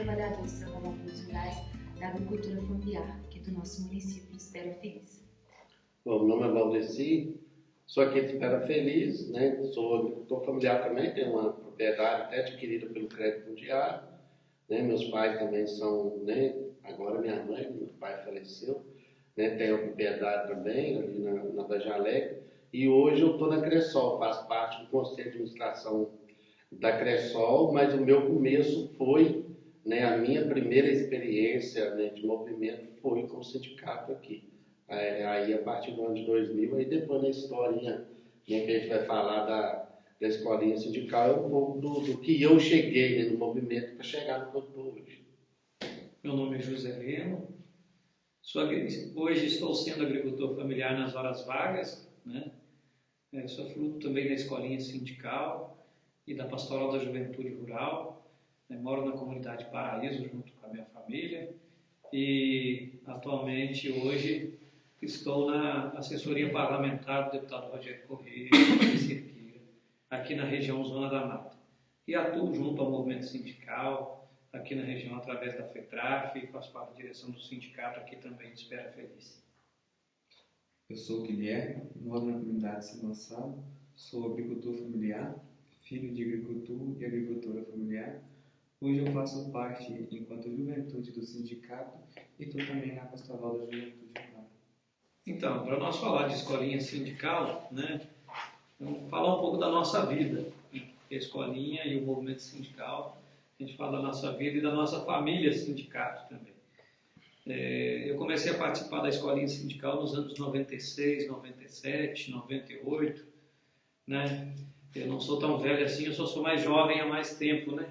trabalhadores rurais da agricultura familiar aqui do nosso município de Espera Feliz. Bom, meu nome é Valdeci, sou aqui de Espera Feliz, né? Sou agricultor familiar também, tenho uma propriedade até adquirida pelo crédito fundiário, né? Meus pais também são, né? Agora minha mãe, meu pai faleceu, né? Tenho a propriedade também ali na Vagem Alegre, e hoje eu estou na Cressol, faço parte do conselho de administração da Cressol, mas o meu começo foi, né, a minha primeira experiência, né, de movimento foi com o sindicato aqui. Aí a partir do ano de 2000, aí depois na historinha, né, que a gente vai falar da escolinha sindical, é um pouco do que eu cheguei, né, no movimento para chegar no que eu estou hoje. Meu nome é José Leno, hoje estou sendo agricultor familiar nas horas vagas, né? Sou fruto também da escolinha sindical e da Pastoral da Juventude Rural, né? Moro na comunidade Paraíso junto com a minha família e atualmente hoje estou na assessoria parlamentar do deputado Rogério Correia, aqui na região Zona da Mata. E atuo junto ao movimento sindical, aqui na região através da FETRAF, e faço parte da direção do sindicato aqui também de Espera Feliz. Eu sou o Guilherme, moro na comunidade São Gonçalo, sou agricultor familiar, filho de agricultor e agricultora familiar. Hoje eu faço parte, enquanto juventude, do sindicato e estou também na Pastoral da Juventude Rural. Então, para nós falar de escolinha sindical, né, vamos falar um pouco da nossa vida. A escolinha e o movimento sindical, a gente fala da nossa vida e da nossa família sindicato também. Eu comecei a participar da escolinha sindical nos anos 96, 97, 98, né? Eu não sou tão velho assim, eu só sou mais jovem há mais tempo, né?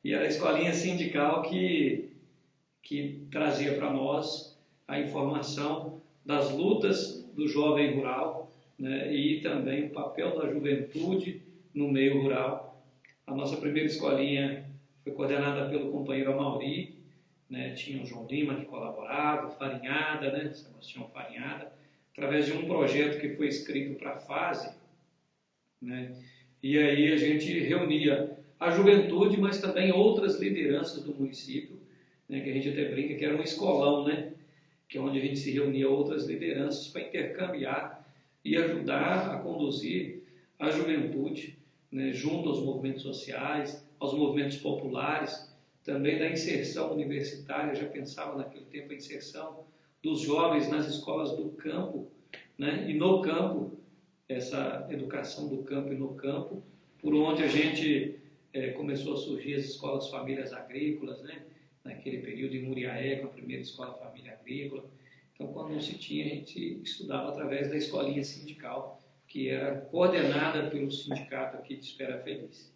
E era a escolinha sindical que trazia para nós a informação das lutas do jovem rural, né? E também o papel da juventude no meio rural. A nossa primeira escolinha foi coordenada pelo companheiro Amauri, né? Tinha o João Lima que colaborava, Farinhada, né? Sebastião Farinhada, através de um projeto que foi escrito para a fase, né? E aí a gente reunia a juventude, mas também outras lideranças do município, né? Que a gente até brinca que era um escolão, né? Que é onde a gente se reunia outras lideranças para intercambiar e ajudar a conduzir a juventude, né? Junto aos movimentos sociais, aos movimentos populares, também da inserção universitária. Já pensava naquele tempo a inserção dos jovens nas escolas do campo, né? E no campo, essa educação do campo e no campo, por onde a gente começou a surgir as escolas famílias agrícolas, né? Naquele período em Muriaé, com a primeira escola família agrícola. Então, quando não se tinha, a gente estudava através da escolinha sindical, que era coordenada pelo sindicato aqui de Espera Feliz.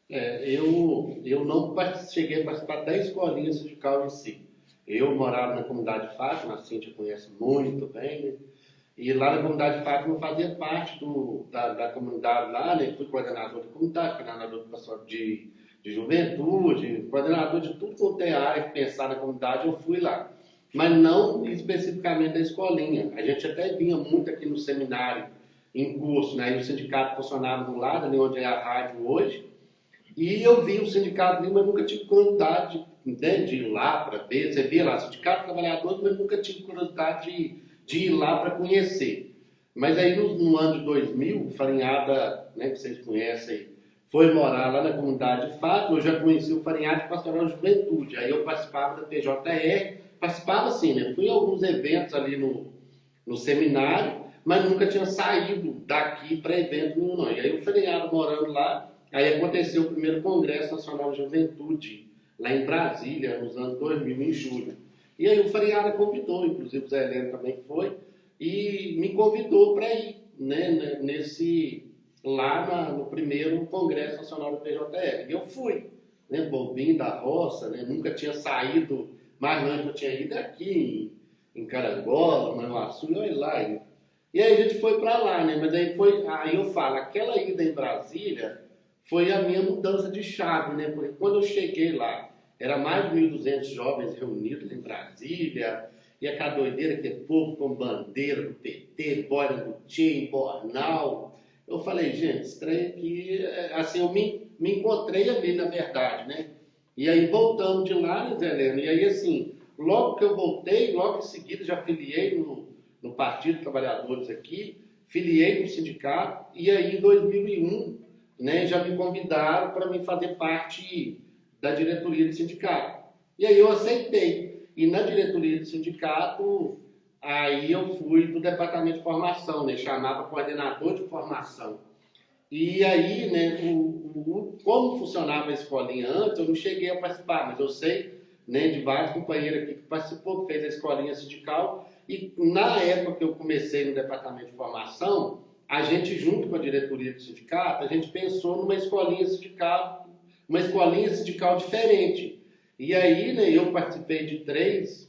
Eu não cheguei a participar da escolinha sindical em si. Eu morava na comunidade Fátima, a Cíntia conhece muito bem, né? E lá na comunidade Fátima eu fazia parte da comunidade lá, né? Fui coordenador da comunidade, coordenador do pessoal de juventude, coordenador de tudo quanto é área que pensar na comunidade, eu fui lá. Mas não especificamente da escolinha. A gente até vinha muito aqui no seminário, em curso, né? E o sindicato funcionava do lado, ali onde é a rádio hoje. E eu vi o sindicato ali, mas nunca tive curiosidade, né, de ir lá para ver. Você via lá, sindicato trabalhador, mas nunca tive curiosidade de ir lá para conhecer. Mas aí no ano de 2000, Farinhada, né, que vocês conhecem, foi morar lá na comunidade de Fátima. Eu já conheci o Farinhada de Pastoral da Juventude. Aí eu participava da PJR, participava assim, né? Fui a alguns eventos ali no seminário, mas nunca tinha saído daqui para evento nenhum, não. E aí o Farinhada morando lá, aí aconteceu o primeiro Congresso Nacional de Juventude, lá em Brasília, nos anos 2000, em julho. E aí o Farinhada convidou, inclusive o Zé Heleno também foi, e me convidou para ir, né, lá no primeiro Congresso Nacional da PJR. E eu fui, né, bobinho da roça, né, nunca tinha saído, mais longe que eu tinha ido aqui em Carangola, Manhuaçu, e olha lá. E aí a gente foi para lá, né, mas aí eu falo, aquela ida em Brasília foi a minha mudança de chave, né, porque quando eu cheguei lá, era mais de 1.200 jovens reunidos em Brasília, e aquela doideira, aquele povo com bandeira do PT, boina do Tim, Bornal. Eu falei, gente, esse trem aqui, assim, eu me encontrei ali, na verdade, né? E aí voltamos de lá, né, Zé Heleno? E aí, assim, logo que eu voltei, logo em seguida já filiei no Partido dos Trabalhadores aqui, filiei no sindicato, e aí em 2001, né, já me convidaram para me fazer parte da diretoria do sindicato. E aí eu aceitei. E na diretoria do sindicato, aí eu fui do departamento de formação, né, chamava coordenador de formação. E aí, né, como funcionava a escolinha antes, eu não cheguei a participar, mas eu sei, né, de vários companheiros aqui que participou, que fez a escolinha sindical. E na época que eu comecei no departamento de formação, a gente, junto com a diretoria do sindicato, a gente pensou numa escolinha sindical diferente. E aí, né, eu participei de 3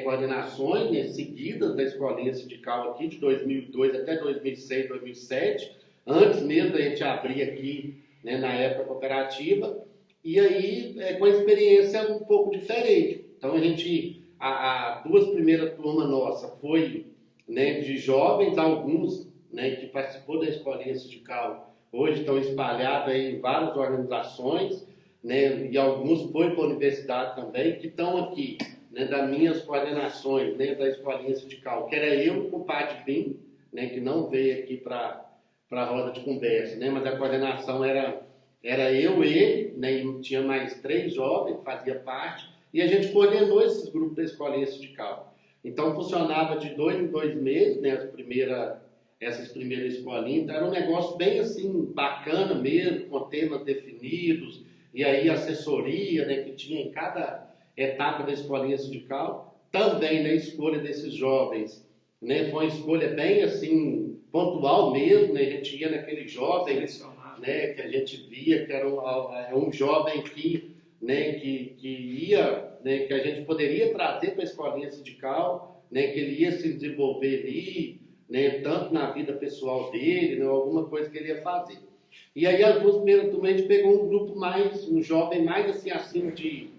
coordenações, né, seguidas da escolinha sindical aqui, de 2002 até 2006, 2007, antes mesmo da gente abrir aqui, né, na época cooperativa, e aí com a experiência um pouco diferente. Então a gente, as 2 primeiras turmas nossas foi, né, de jovens, alguns, né, que participou da escolinha sindical, hoje estão espalhados aí em várias organizações, né, e alguns foi para a universidade também, que estão aqui, né, das minhas coordenações, né, da escolinha sindical, que era eu e o compadre Bim, né, que não veio aqui para a roda de conversa, né, mas a coordenação era eu, ele, né, e tinha mais 3 jovens que faziam parte, e a gente coordenou esses grupos da escolinha sindical. Então funcionava de 2 em 2 meses, né, essas primeiras escolinhas, então era um negócio bem assim, bacana mesmo, com temas definidos, e aí assessoria, né, que tinha em cada etapa da escolinha sindical, também na escolha desses jovens, né, foi uma escolha bem assim, pontual mesmo, né, a gente ia naqueles jovens, né, que a gente via que era um jovem que, né, que ia, né, que a gente poderia trazer para a escolinha sindical, né, que ele ia se desenvolver ali, né, tanto na vida pessoal dele, né, alguma coisa que ele ia fazer. E aí, as 2 primeiras turmas, a gente pegou um grupo um jovem mais assim, acima de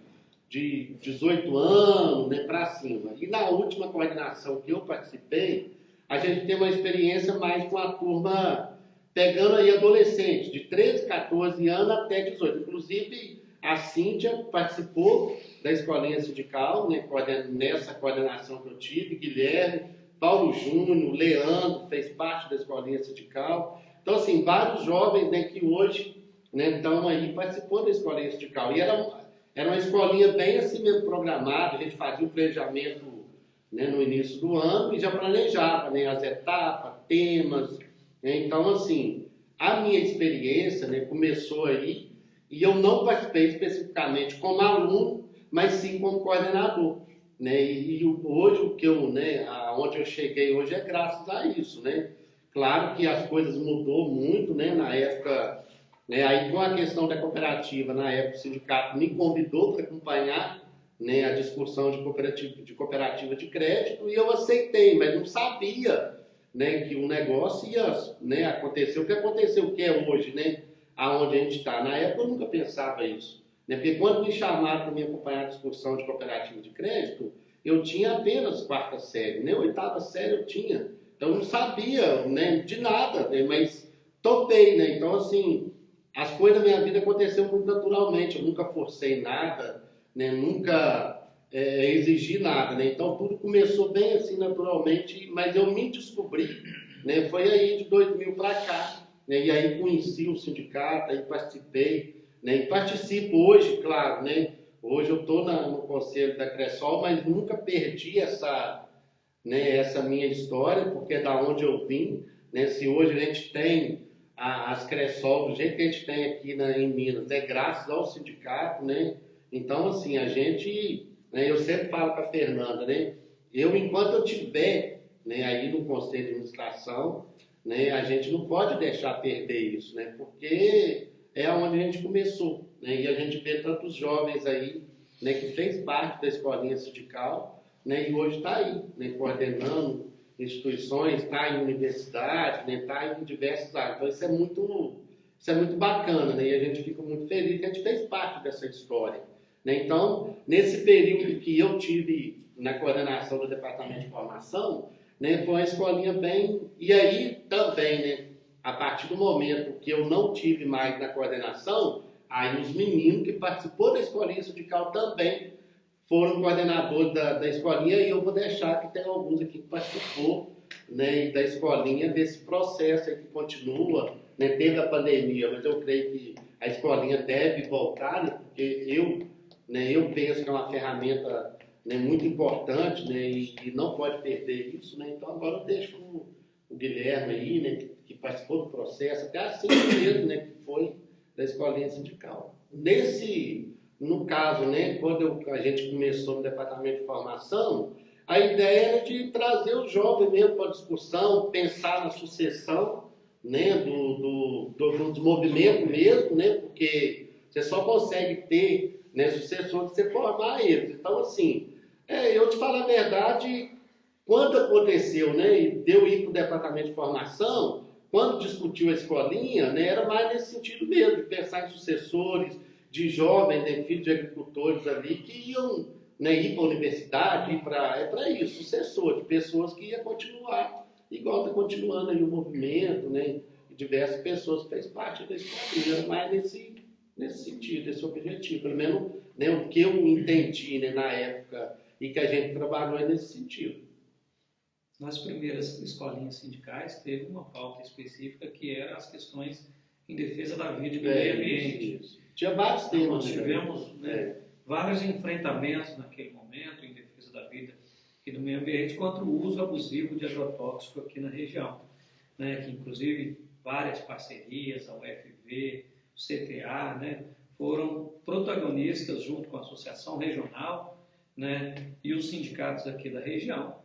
18 anos, né, para cima. E na última coordenação que eu participei, a gente teve uma experiência mais com a turma pegando aí adolescentes, de 13, 14 anos até 18. Inclusive, a Cíntia participou da escolinha sindical, né, nessa coordenação que eu tive, Guilherme, Paulo Júnior, Leandro fez parte da escolinha sindical. Então, assim, vários jovens, né, que hoje, né, estão aí, participou da escolinha sindical. E era uma escolinha bem assim mesmo programada, a gente fazia o planejamento, né, no início do ano e já planejava, né, as etapas, temas. Né. Então, assim, a minha experiência, né, começou aí, e eu não participei especificamente como aluno, mas sim como coordenador. Né? E hoje o que eu, né, aonde eu cheguei hoje é graças a isso, né? Claro que as coisas mudou muito, né? Na época, né, aí com a questão da cooperativa, na época o sindicato me convidou para acompanhar, né, a discussão de cooperativa de crédito e eu aceitei, mas não sabia, né, que o negócio ia, né, acontecer o que aconteceu, o que é hoje, né? Aonde a gente está. Na época eu nunca pensava isso. Né? Porque quando me chamaram para me acompanhar a discussão de cooperativa de crédito, eu tinha apenas 4ª série, né? 8ª série eu tinha. Então eu não sabia, né, de nada, né? Mas topei, né? Então, assim, as coisas da minha vida aconteceram muito naturalmente. Eu nunca forcei nada, né? Nunca exigi nada, né? Então tudo começou bem assim naturalmente, mas eu me descobri, né? Foi aí de 2000 para cá. Né? E aí conheci o sindicato, aí participei, né? E participo hoje, claro, né? Hoje eu estou no conselho da Cressol, mas nunca perdi essa, né, essa minha história, porque é da onde eu vim, né? Se hoje a gente tem as Cressol do jeito que a gente tem aqui em Minas, é graças ao sindicato, né? Então, assim, a gente, né, eu sempre falo para a Fernanda, né? Enquanto eu estiver, né, aí no conselho de administração, né, a gente não pode deixar perder isso, né, porque é onde a gente começou, né, e a gente vê tantos jovens aí, né, que fez parte da escolinha sindical, né, e hoje está aí, né, coordenando instituições, está em universidade, né, está em diversas áreas. Então isso é muito bacana, né, e a gente fica muito feliz que a gente fez parte dessa história. Né. Então, nesse período que eu tive na coordenação do Departamento de Formação, né, foi uma escolinha bem... E aí também, né, a partir do momento que eu não tive mais na coordenação, Aí os meninos que participou da escolinha sindical também foram coordenadores da escolinha, e eu vou deixar que tem alguns aqui que participou, né, da escolinha, desse processo aí que continua, né, desde a pandemia, mas eu creio que a escolinha deve voltar, né, porque eu penso que é uma ferramenta, né, muito importante, né, e não pode perder isso, né. Então agora eu deixo com o Guilherme aí, né, que participou do processo, até assim mesmo, né, que foi da escolinha sindical. No caso, né, quando a gente começou no departamento de formação, a ideia era de trazer os jovens mesmo para a discussão, pensar na sucessão, né, dos movimentos mesmo, né, porque você só consegue ter, né, sucessores se você formar eles. Então, assim, eu te falo a verdade, quando aconteceu, né, de eu ir para o departamento de formação, quando discutiu a escolinha, né, era mais nesse sentido mesmo, de pensar em sucessores, de jovens, né, filhos de agricultores ali, que iam, né, ir para a universidade, é para isso, sucessores, pessoas que iam continuar, igual está continuando aí o movimento, né, e diversas pessoas que fez parte da escolinha, era mais nesse sentido, esse objetivo, pelo menos, né, o que eu entendi, né, na época e que a gente trabalhou é nesse sentido. Nas primeiras escolinhas sindicais, teve uma pauta específica que era as questões em defesa da vida e do meio ambiente. Isso. Tinha vários temas. Nós tivemos, né, vários enfrentamentos naquele momento em defesa da vida e do meio ambiente contra o uso abusivo de agrotóxico aqui na região, né, que inclusive várias parcerias, a UFV, o CTA, né, foram protagonistas junto com a Associação Regional, né, e os sindicatos aqui da região,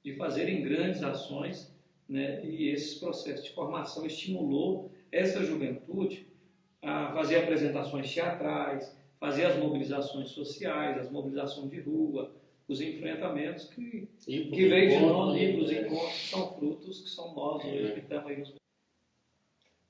de fazerem grandes ações, né, e esse processo de formação estimulou essa juventude a fazer apresentações teatrais, fazer as mobilizações sociais, as mobilizações de rua, os enfrentamentos que veio de nós, e os encontros são frutos que são nós hoje que estamos aí.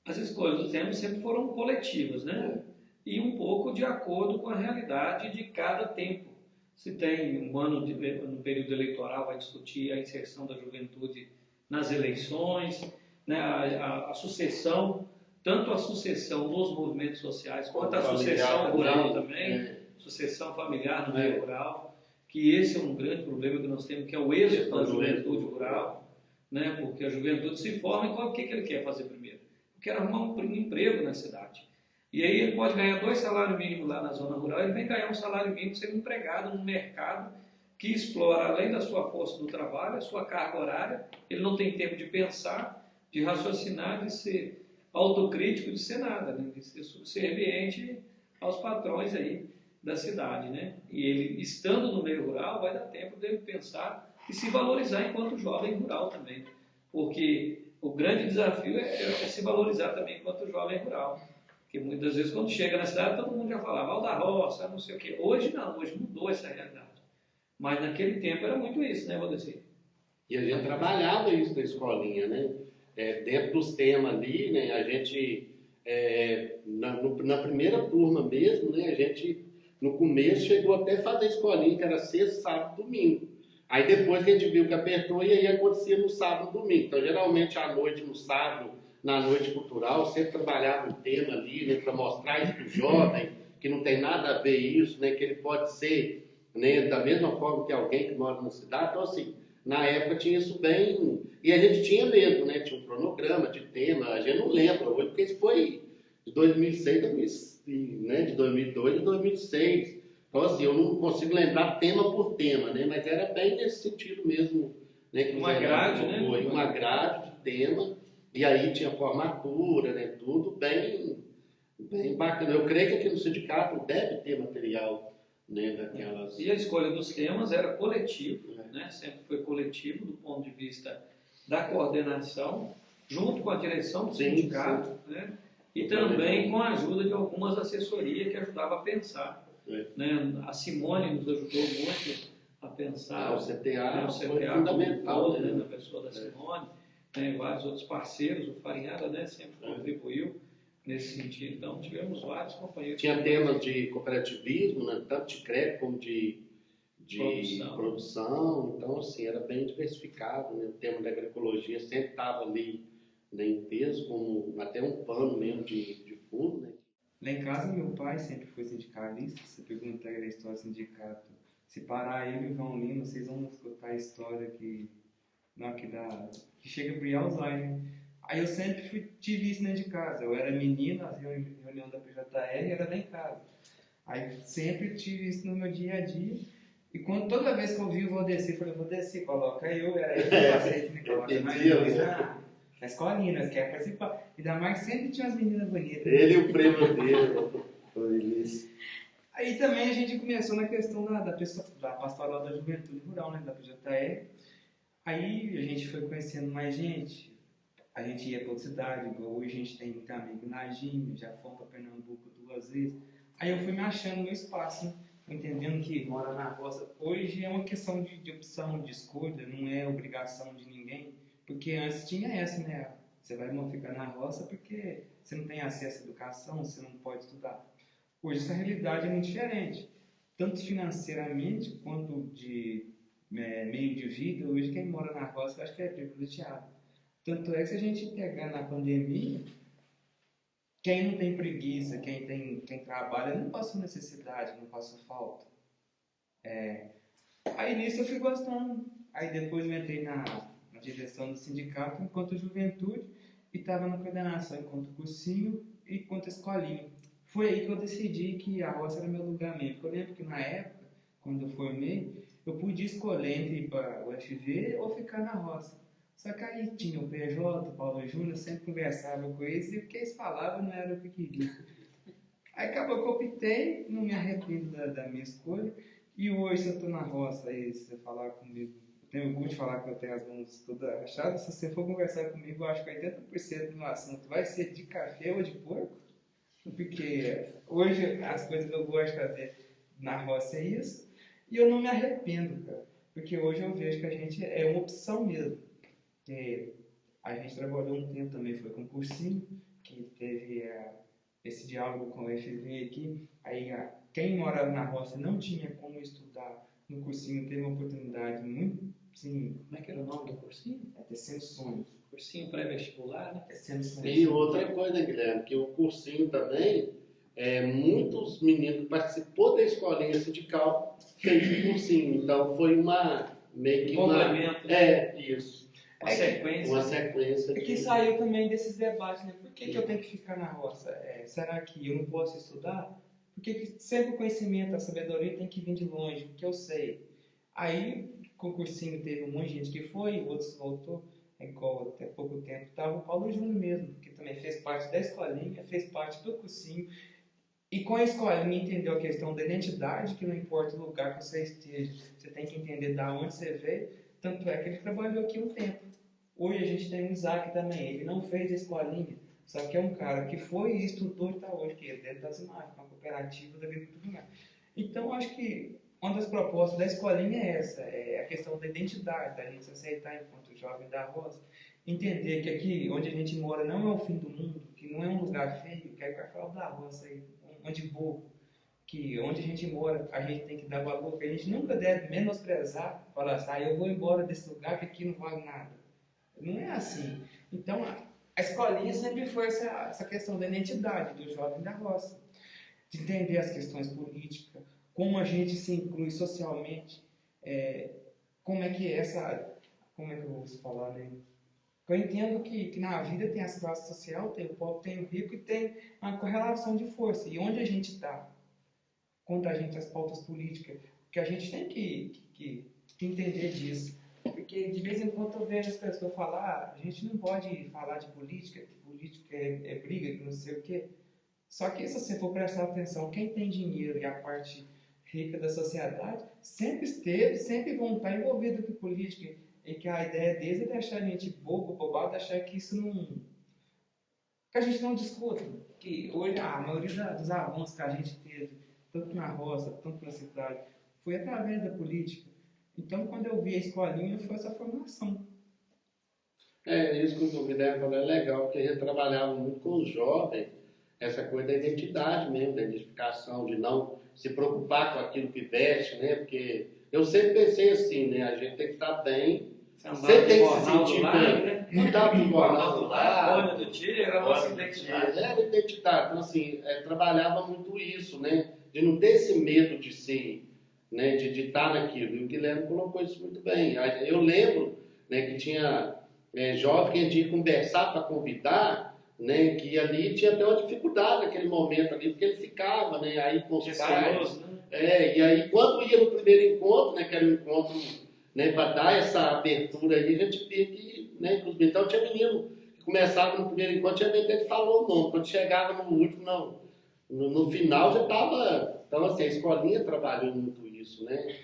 As escolhas do tema sempre foram coletivas, né? E um pouco de acordo com a realidade de cada tempo. Se tem um ano no período eleitoral, vai discutir a inserção da juventude nas eleições, né, a sucessão, tanto a sucessão nos movimentos sociais, quanto a sucessão rural também, sucessão familiar no meio rural, que esse é um grande problema que nós temos, que é o êxito da juventude rural, né, porque a juventude se forma e o que ele quer fazer primeiro? Quer arrumar um emprego na cidade. E aí ele pode ganhar 2 salários mínimos lá na zona rural, ele vem ganhar um salário mínimo sendo empregado num mercado que explora, além da sua força do trabalho, a sua carga horária, ele não tem tempo de pensar, de raciocinar, de ser autocrítico, de ser nada, né? De ser subserviente aos patrões aí da cidade, né? E ele, estando no meio rural, vai dar tempo dele pensar e se valorizar enquanto jovem rural também, porque o grande desafio é se valorizar também enquanto jovem rural. Porque muitas vezes, quando chega na cidade, todo mundo já falava, Val da Roça, não sei o quê. Hoje não, hoje mudou essa realidade. Mas naquele tempo era muito isso, né, Valdeci? E a gente trabalhava isso na escolinha, né? Dentro dos temas ali, né, a gente, na primeira turma mesmo, né, a gente, no começo, chegou até a fazer escolinha, que era sexta, sábado, domingo. Aí depois que a gente viu que apertou, e aí acontecia no sábado e domingo. Então, geralmente, à noite, no sábado, na noite cultural, sempre trabalhava um tema ali, né, para mostrar isso para o jovem, que não tem nada a ver isso, né, que ele pode ser, né, da mesma forma que alguém que mora na cidade. Então, assim, na época tinha isso bem... E a gente tinha mesmo, né, tinha um cronograma de tema, a gente não lembra hoje, porque isso foi de 2006, né, de 2002 e 2006. Então, assim, eu não consigo lembrar tema por tema, né, mas era bem nesse sentido mesmo. Né, que uma grade, né? Uma grade de tema, e aí tinha formatura, né, tudo bem bacana. Eu creio que aqui no sindicato deve ter material, né, daquelas... E a escolha dos temas era coletivo, né, sempre foi coletivo do ponto de vista da coordenação, junto com a direção do sindicato, né, e também com a ajuda de algumas assessorias que ajudavam a pensar. Né? A Simone nos ajudou muito a pensar. O CTA, né? O CTA foi fundamental, né? Na pessoa da Simone, né? Vários outros parceiros, o Farinhada, né? Sempre contribuiu nesse sentido. Então, tivemos vários companheiros. Tinha temas de cooperativismo, né? Tanto de crédito como de produção. Então, assim, era bem diversificado. Né? O tema da agroecologia sempre estava ali, né, em peso, como até um pano mesmo de fundo, né? Lá em casa, meu pai sempre foi sindicalista. Se perguntar ele a história do sindicato, se parar ele e o João Lima, vocês vão escutar a história que, não, que chega pro Alzheimer. Aí eu sempre tive isso dentro de casa. Eu era menino, as reuniões da PJR era lá em casa. Aí sempre tive isso no meu dia a dia. E toda vez que eu vi o Valdeci, eu falei, Valdeci, coloca eu, era eu que passei, me coloca mais na escolinha, nós quer participar. Ainda mais que sempre tinha umas meninas bonitas. Ele e o primo dele, foi isso. Aí também a gente começou na questão da pastoral da juventude rural, né, da PJR. Aí a gente foi conhecendo mais gente. A gente ia para outra cidade, igual hoje a gente tem muito amigo na Gímea, já fomos para Pernambuco 2 vezes. Aí eu fui me achando no espaço, né? Entendendo que morar na roça hoje é uma questão de opção, de escolha, não é obrigação de ninguém. Porque antes tinha essa, né? Você vai ficar na roça porque você não tem acesso à educação, você não pode estudar. Hoje essa realidade é muito diferente, tanto financeiramente quanto de meio de vida. Hoje quem mora na roça eu acho que é privilegiado. Tanto é que se a gente pegar na pandemia, quem não tem preguiça, quem trabalha, não passou necessidade, não passou falta. Aí nisso eu fui gostando. Aí depois eu entrei na direção do sindicato enquanto juventude e estava na coordenação enquanto cursinho e enquanto escolinha. Foi aí que eu decidi que a roça era meu lugar mesmo. Porque eu lembro que na época, quando eu formei, eu podia escolher entre ir para o UFV ou ficar na roça. Só que aí tinha o PJ, o Paulo Júnior, eu sempre conversava com eles e o que eles falavam não era o que eu queria. Aí acabou que eu optei, não me arrependo da minha escolha. E hoje, se eu estou na roça, aí se você falar comigo, eu tenho orgulho de falar que eu tenho as mãos todas achadas. Se você for conversar comigo, eu acho que 80% do assunto vai ser de café ou de porco. Porque hoje as coisas que eu gosto de fazer na roça é isso. E eu não me arrependo, cara. Porque hoje eu vejo que a gente é uma opção mesmo. A gente trabalhou um tempo também, foi com um cursinho, que teve esse diálogo com o FV aqui. Aí quem morava na roça não tinha como estudar no cursinho, teve uma oportunidade muito, sim. Como é que era o nome do cursinho? Tecendo Sonhos. Cursinho pré-vestibular, né? Tecendo Sonhos. E outra coisa, Guilherme, que o cursinho também, muitos meninos que participou da escolinha sindical fez o cursinho. Então foi meio que complemento. Isso. Uma sequência. Que saiu também desses debates, né? Por que eu tenho que ficar na roça? Será que eu não posso estudar? Porque sempre o conhecimento, a sabedoria tem que vir de longe, porque eu sei. Aí, com o cursinho, teve um monte de gente que foi, outros voltou. Igual até pouco tempo estava o Paulo Júnior mesmo, que também fez parte da escolinha, fez parte do cursinho. E com a escolinha entendeu a questão da identidade, que não importa o lugar que você esteja, você tem que entender de onde você veio. Tanto é que ele trabalhou aqui um tempo. Hoje a gente tem o Isaac também, ele não fez a escolinha, só que é um cara que foi e estudou e está hoje, que é dentro das imagens, uma cooperativa da agricultura rural. Então, acho que uma das propostas da escolinha é essa, é a questão da identidade, da gente se aceitar enquanto jovem da roça, entender que aqui onde a gente mora não é o fim do mundo, que não é um lugar feio, que é o Café da Roça, onde bobo, que onde a gente mora, a gente tem que dar valor, que a gente nunca deve menosprezar, falar assim, eu vou embora desse lugar que aqui não vale nada. Não é assim. Então, a escolinha sempre foi essa questão da identidade do jovem da roça, de entender as questões políticas, como a gente se inclui socialmente, como é que eu vou falar, né? Eu entendo que na vida tem as classes sociais, tem o pobre, tem o rico e tem uma correlação de força. E onde a gente está? Contra a gente as pautas políticas, porque a gente tem que entender disso. Porque de vez em quando eu vejo as pessoas falar, a gente não pode falar de política, que política é briga, que não sei o quê. Só que se você for prestar atenção, quem tem dinheiro e a parte rica da sociedade sempre esteve, sempre vão estar envolvidos com política. E que a ideia deles é deixar a gente bobado, achar que isso não... que a gente não discuta. Que hoje a maioria dos avanços que a gente teve, tanto na roça, tanto na cidade, foi através da política. Então, quando eu vi a escolinha, foi essa formação. Isso que o Guilherme falou é legal, porque a gente trabalhava muito com os jovens, essa coisa da identidade mesmo, da identificação, de não se preocupar com aquilo que veste, né? Porque eu sempre pensei assim, né? A gente tem que estar bem Você tem que se jornal do sentir lado, bem. né? Mudar para o jornal Jornal do do lado, lado. olho do dia, era a nossa identidade. Era identidade. Então, assim, trabalhava muito isso, né? De não ter esse medo de ser, né? De estar naquilo. E o Guilherme colocou isso muito bem. Eu lembro, né, que tinha jovem que a gente ia conversar para convidar, né? Que ali tinha até uma dificuldade naquele momento ali, porque ele ficava, né? Aí com os pais. E aí quando ia no primeiro encontro, né? Que era um encontro, né, para dar essa abertura aí, a gente via que, né, então tinha menino que começava no primeiro encontro, tinha menino que falou o nome, quando chegava no último, não, no final já estava, então assim, a escolinha trabalhou muito isso, né,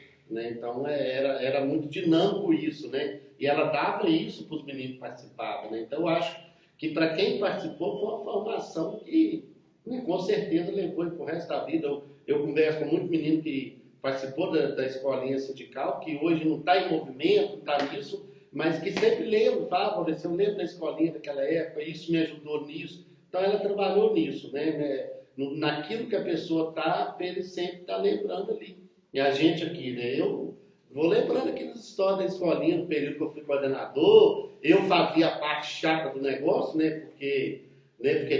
então era muito dinâmico isso, né, e ela dava isso para os meninos que participavam, né, então eu acho que para quem participou foi uma formação que, né, com certeza levou para o resto da vida. Eu converso com muito menino que participou da escolinha sindical, que hoje não está em movimento, não está nisso, mas que sempre lembra, fala, eu lembro da escolinha daquela época, isso me ajudou nisso. Então ela trabalhou nisso, né? Naquilo que a pessoa está, ele sempre está lembrando ali. E a gente aqui, né? Eu vou lembrando aqui das histórias da escolinha, no período que eu fui coordenador, eu fazia a parte chata do negócio, né? Porque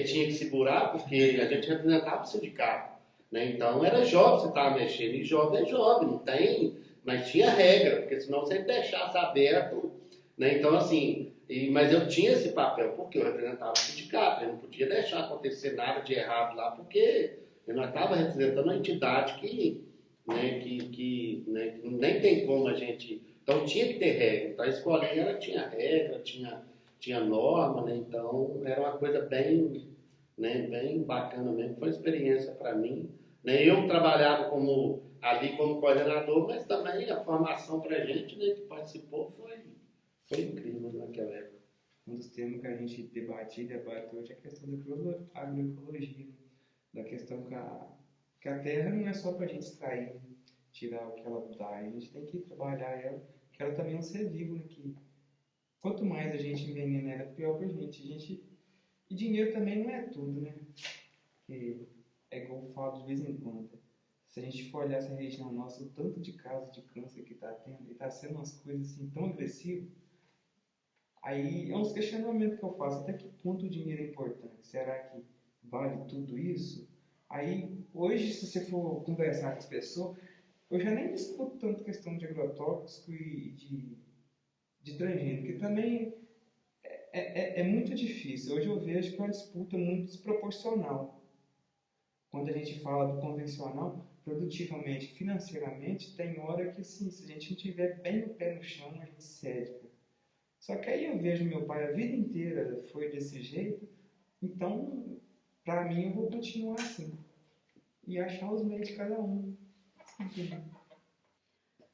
tinha que segurar, porque a gente representava o sindicato. Né? Então era jovem que você estava mexendo, e jovem é jovem, não tem, mas tinha regra, porque senão você deixasse aberto, né? Então assim, mas eu tinha esse papel, porque eu representava o sindicato, eu não podia deixar acontecer nada de errado lá, porque eu não estava representando uma entidade que nem tem como a gente, então tinha que ter regra, então a escolinha ela tinha regra, tinha norma, né? Então era uma coisa bem, né, bem bacana mesmo, foi uma experiência para mim. Né? Eu trabalhava ali como coordenador, mas também a formação para a gente, né, que participou foi incrível naquela época. Um dos temas que a gente debate hoje é a questão da agroecologia, da questão que a terra não é só para a gente extrair, né? Tirar o que ela dá, a gente tem que trabalhar ela, que ela também é um ser vivo, né? Que quanto mais a gente envenena ela, pior para a gente. E dinheiro também não é tudo, né? Que é igual eu falo de vez em quando. Se a gente for olhar essa região nossa, o tanto de casos de câncer que está tendo, e está sendo umas coisas assim tão agressivas, aí é uns questionamentos que eu faço. Até que ponto o dinheiro é importante? Será que vale tudo isso? Aí, hoje, se você for conversar com as pessoas, eu já nem discuto tanto questão de agrotóxico e de transgênico, que também é muito difícil. Hoje eu vejo que é uma disputa muito desproporcional. Quando a gente fala do convencional, produtivamente, financeiramente, tem hora que, assim, se a gente não tiver bem o pé no chão, a gente cede. Só que aí eu vejo meu pai a vida inteira foi desse jeito, então, para mim, eu vou continuar assim. E achar os meios de cada um.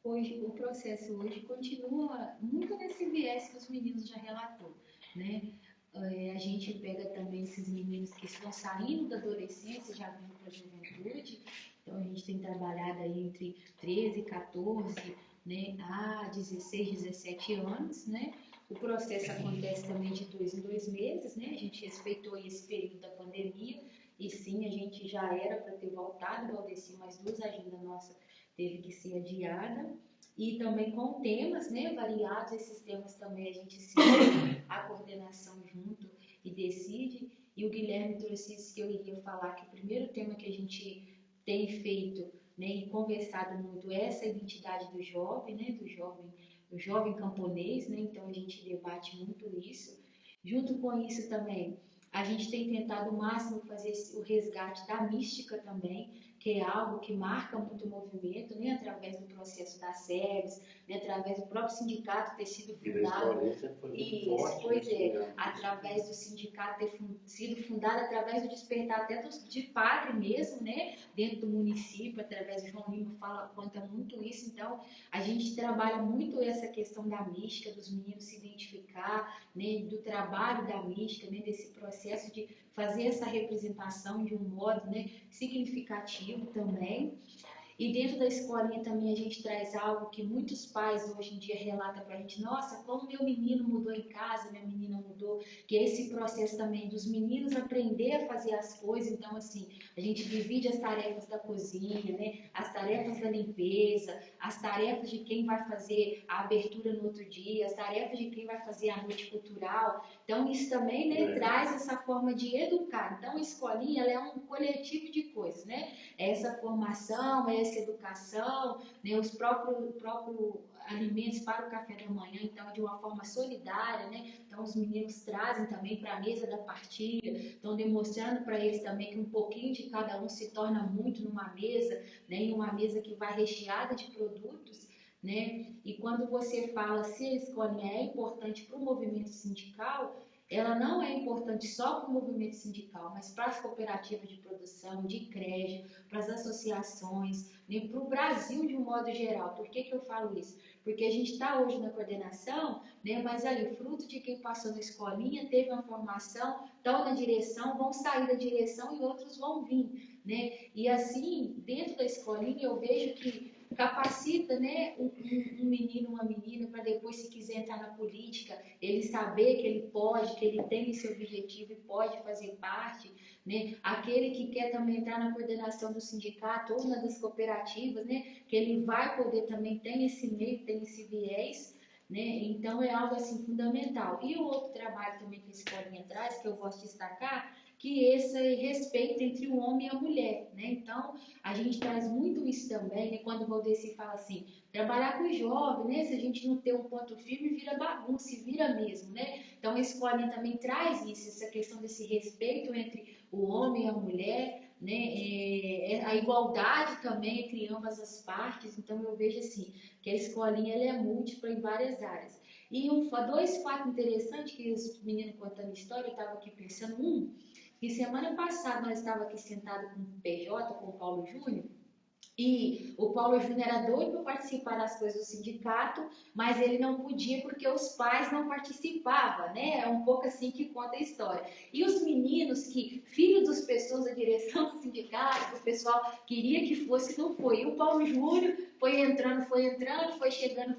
Hoje, o processo hoje continua muito nesse viés que os meninos já relatou, né? A gente pega também esses meninos que estão saindo da adolescência, já vindo para a juventude, então a gente tem trabalhado aí entre 13, 14, né, a 16, 17 anos, né? O processo acontece também de 2 em 2 meses, né? A gente respeitou esse período da pandemia e sim, a gente já era para ter voltado, Valdeci, mas 2 agendas nossas teve que ser adiada. E também com temas, né, variados, esses temas também a gente se a coordenação junto e decide. E o Guilherme trouxe isso que eu iria falar, que o primeiro tema que a gente tem feito, né, e conversado muito é essa identidade do jovem, né, do jovem camponês, né, então a gente debate muito isso. Junto com isso também, a gente tem tentado o máximo fazer o resgate da mística também, que é algo que marca muito o movimento, né, através do processo das SEBs, né, através do próprio sindicato ter sido fundado. Através do sindicato ter sido fundado, através do despertar até de padre mesmo, né, dentro do município, através do João Lima conta muito isso. Então, a gente trabalha muito essa questão da mística, dos meninos se identificar, né, do trabalho da mística, né, desse processo de fazer essa representação de um modo, né, significativo também. E dentro da escolinha também a gente traz algo que muitos pais hoje em dia relatam para a gente: nossa, como meu menino mudou em casa, minha menina mudou. que é esse processo também dos meninos aprender a fazer as coisas. Então, assim, a gente divide as tarefas da cozinha, né? As tarefas da limpeza, as tarefas de quem vai fazer a abertura no outro dia, as tarefas de quem vai fazer a noite cultural. Então, isso também, né, traz essa forma de educar. Então, a escolinha, ela é um coletivo de coisas, né? Essa formação, essa educação, né, os próprios alimentos para o café da manhã, então de uma forma solidária, né? Então os meninos trazem também para a mesa da partilha, estão demonstrando para eles também que um pouquinho de cada um se torna muito numa mesa, né? Em uma mesa que vai recheada de produtos, né? E quando você fala se a escolinha é importante para o movimento sindical, ela não é importante só para o movimento sindical, mas para as cooperativas de produção, de crédito, para as associações, né, para o Brasil de um modo geral. Por que eu falo isso? Porque a gente está hoje na coordenação, né, mas aí, fruto de quem passou na escolinha, teve uma formação, estão na direção, vão sair da direção e outros vão vir, né? E assim, dentro da escolinha, eu vejo que capacita, né, um menino, uma menina, para depois, se quiser entrar na política, ele saber que ele pode, que ele tem esse objetivo e pode fazer parte, né? Aquele que quer também entrar na coordenação do sindicato ou na das cooperativas, né, que ele vai poder também, tem esse meio, tem esse viés, né? Então é algo assim fundamental. E o outro trabalho também que a escolinha traz, que eu gosto de destacar, que esse respeito entre o homem e a mulher, né? Então, a gente traz muito isso também, né? Quando o Valdeci fala assim, trabalhar com jovem, né? Se a gente não ter um ponto firme, vira bagunça, vira mesmo, né? Então, a escolinha também traz isso, essa questão desse respeito entre o homem e a mulher, né? A igualdade também entre ambas as partes. Então, eu vejo assim, que a escolinha ela é múltipla em várias áreas. E dois fatos interessantes que os meninos contando história, eu estava aqui pensando, que semana passada nós estávamos aqui sentados com o PJ, com o Paulo Júnior, e o Paulo Júnior era doido para participar das coisas do sindicato, mas ele não podia porque os pais não participavam, né? É um pouco assim que conta a história. E os meninos que, filhos das pessoas da direção do sindicato, o pessoal queria que fosse, não foi. E o Paulo Júnior foi entrando, foi chegando,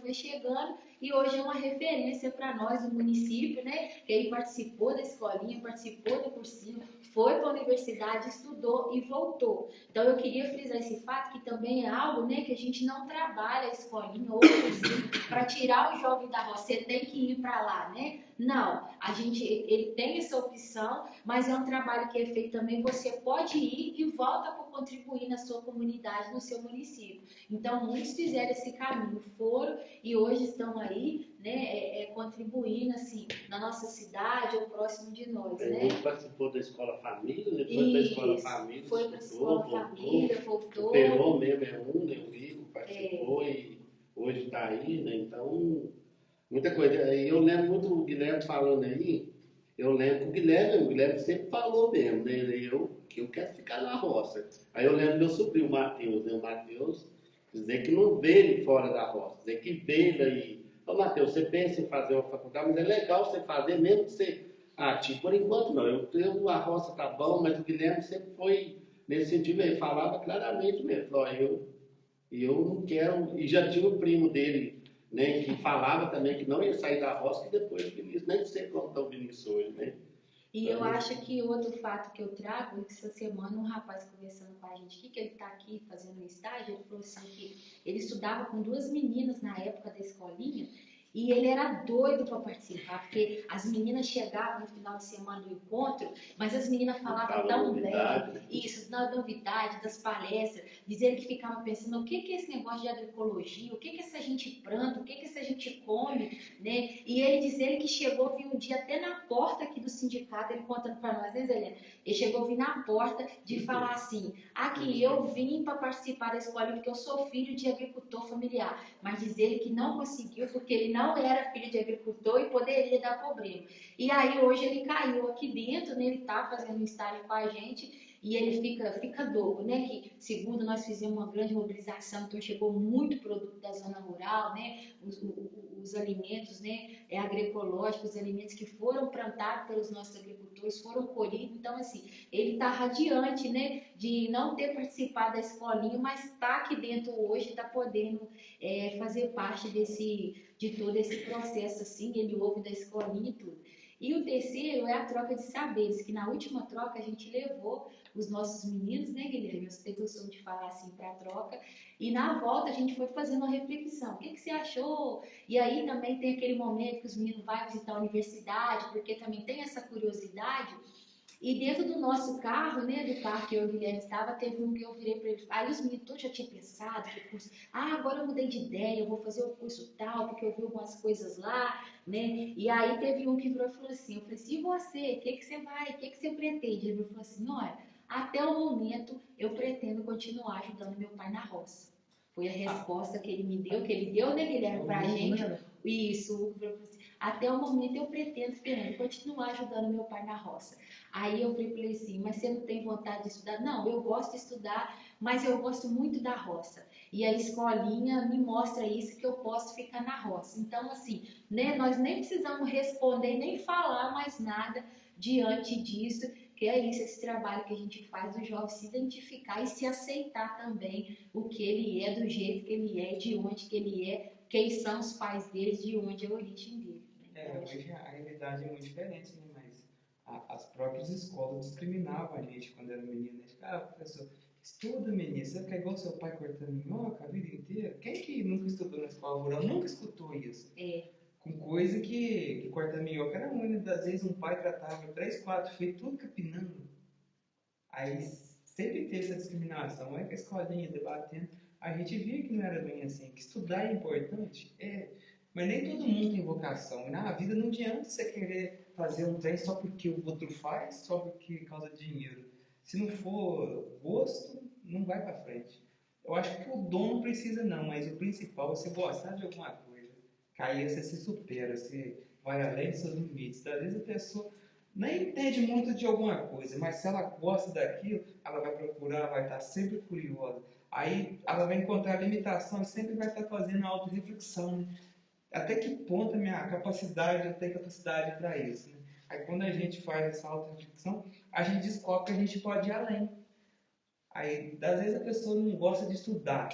e hoje é uma referência para nós do município, né? Que ele participou da escolinha, participou do cursinho, foi para a universidade, estudou e voltou. Então eu queria frisar esse fato que também é algo, né, que a gente não trabalha a escolinha ou cursinho para tirar o jovem da roça, você tem que ir para lá, né? Não, ele tem essa opção, mas é um trabalho que é feito também, você pode ir e volta para contribuir na sua comunidade, no seu município. Então muitos fizeram esse caminho, foram e hoje estão aí, né, contribuindo assim, na nossa cidade ou próximo de nós, né? Ele participou da Escola Família, foi para a Escola Família, foi para a Escola Família, voltou. O Peron mesmo é um, né? O Rico participou e hoje está aí, né? Então, muita coisa. Eu lembro muito o Guilherme falando aí, eu lembro que o Guilherme sempre falou mesmo, né? Que eu quero ficar na roça. Aí eu lembro do meu sobrinho, o Matheus, né? O Matheus dizer que não vê ele fora da roça, dizer que vê ele aí. Ô, Matheus, você pensa em fazer uma faculdade, mas é legal você fazer, mesmo que você... por enquanto não, a roça tá bom, mas o Guilherme sempre foi nesse sentido, ele falava claramente mesmo, falou, eu não quero, e já tinha o primo dele, né, que falava também que não ia sair da roça, que depois o Vinícius, nem sei como está o Vinícius hoje, né? E eu acho que outro fato que eu trago, que essa semana um rapaz conversando com a gente aqui, que ele está aqui fazendo um estágio, ele falou assim que ele estudava com duas meninas na época da escolinha, e ele era doido para participar, porque as meninas chegavam no final de semana do encontro, mas as meninas falavam tão bem, isso, da novidade, das palestras, dizendo que ficava pensando o que é esse negócio de agroecologia, o que essa gente planta, o que essa gente come, né? E ele dizendo que chegou, viu um dia até na porta aqui do sindicato, ele contando para nós, né, Zé? Ele chegou a vir na porta de falar assim, aqui eu vim para participar da escola porque eu sou filho de agricultor familiar, mas diz ele que não conseguiu porque ele não era filho de agricultor e poderia dar problema. E aí hoje ele caiu aqui dentro, né? Ele está fazendo um estágio com a gente e ele fica louco, né? Que segundo nós fizemos uma grande mobilização, então chegou muito produto da zona rural, né? Os alimentos, né? Agroecológicos, os alimentos que foram plantados pelos nossos agricultores, foram colhidos. Então, assim, ele está radiante, né? De não ter participado da escolinha, mas está aqui dentro hoje, está podendo fazer parte de todo esse processo, assim, ele ouve da escolinha e tudo. E o terceiro é a troca de saberes, que na última troca a gente levou os nossos meninos, né, Guilherme? Eu tenho costume de falar assim para a troca. E na volta a gente foi fazendo uma reflexão. O que você achou? E aí também tem aquele momento que os meninos vão visitar a universidade, porque também tem essa curiosidade. E dentro do nosso carro, né, do carro que eu e o Guilherme estava, teve um que eu virei para ele. Aí os meninos todos já tinham pensado que curso. Agora eu mudei de ideia, eu vou fazer o curso tal, porque eu vi algumas coisas lá, né? E aí teve um que virou e falou assim, eu falei assim, e você? O que você vai? O que você pretende? Ele falou assim, olha, até o momento eu pretendo continuar ajudando meu pai na roça. Foi a resposta que ele me deu, né, Guilherme, pra gente. Isso, até o momento eu pretendo, Fernando, continuar ajudando meu pai na roça. Aí eu falei para ele assim, mas você não tem vontade de estudar? Não, eu gosto de estudar, mas eu gosto muito da roça. E a escolinha me mostra isso, que eu posso ficar na roça. Então, assim, né, nós nem precisamos responder, nem falar mais nada diante disso, que é isso, esse trabalho que a gente faz do jovem se identificar e se aceitar também o que ele é, do jeito que ele é, de onde que ele é, quem são os pais dele, de onde é a origem dele. Hoje a realidade é muito diferente, né? Mas as próprias escolas discriminavam a gente quando era menino. Professor, estuda, menino, você quer igual seu pai cortando minhoca a vida inteira? Quem que nunca estudou na escola rural? Nunca escutou isso. Com coisa que cortar minhoca era muito. Às vezes um pai tratava 3, 4 filhos, tudo capinando. Aí sempre teve essa discriminação. Aí que a escolinha debatendo, a gente via que não era bem assim, que estudar é importante. Mas nem todo mundo tem vocação. Na vida não adianta você querer fazer um trem só porque o outro faz, só porque causa dinheiro. Se não for gosto, não vai para frente. Eu acho que o dom não precisa não, mas o principal é você gostar de alguma coisa. Que aí você se supera, você vai além dos seus limites. Às vezes a pessoa nem entende muito de alguma coisa, mas se ela gosta daquilo, ela vai procurar, vai estar sempre curiosa. Aí ela vai encontrar limitação e sempre vai estar fazendo auto-reflexão, né? Até que ponto a minha capacidade, eu tenho capacidade para isso, né? Aí quando a gente faz essa auto-reflexão, a gente descobre que a gente pode ir além. Aí, às vezes a pessoa não gosta de estudar,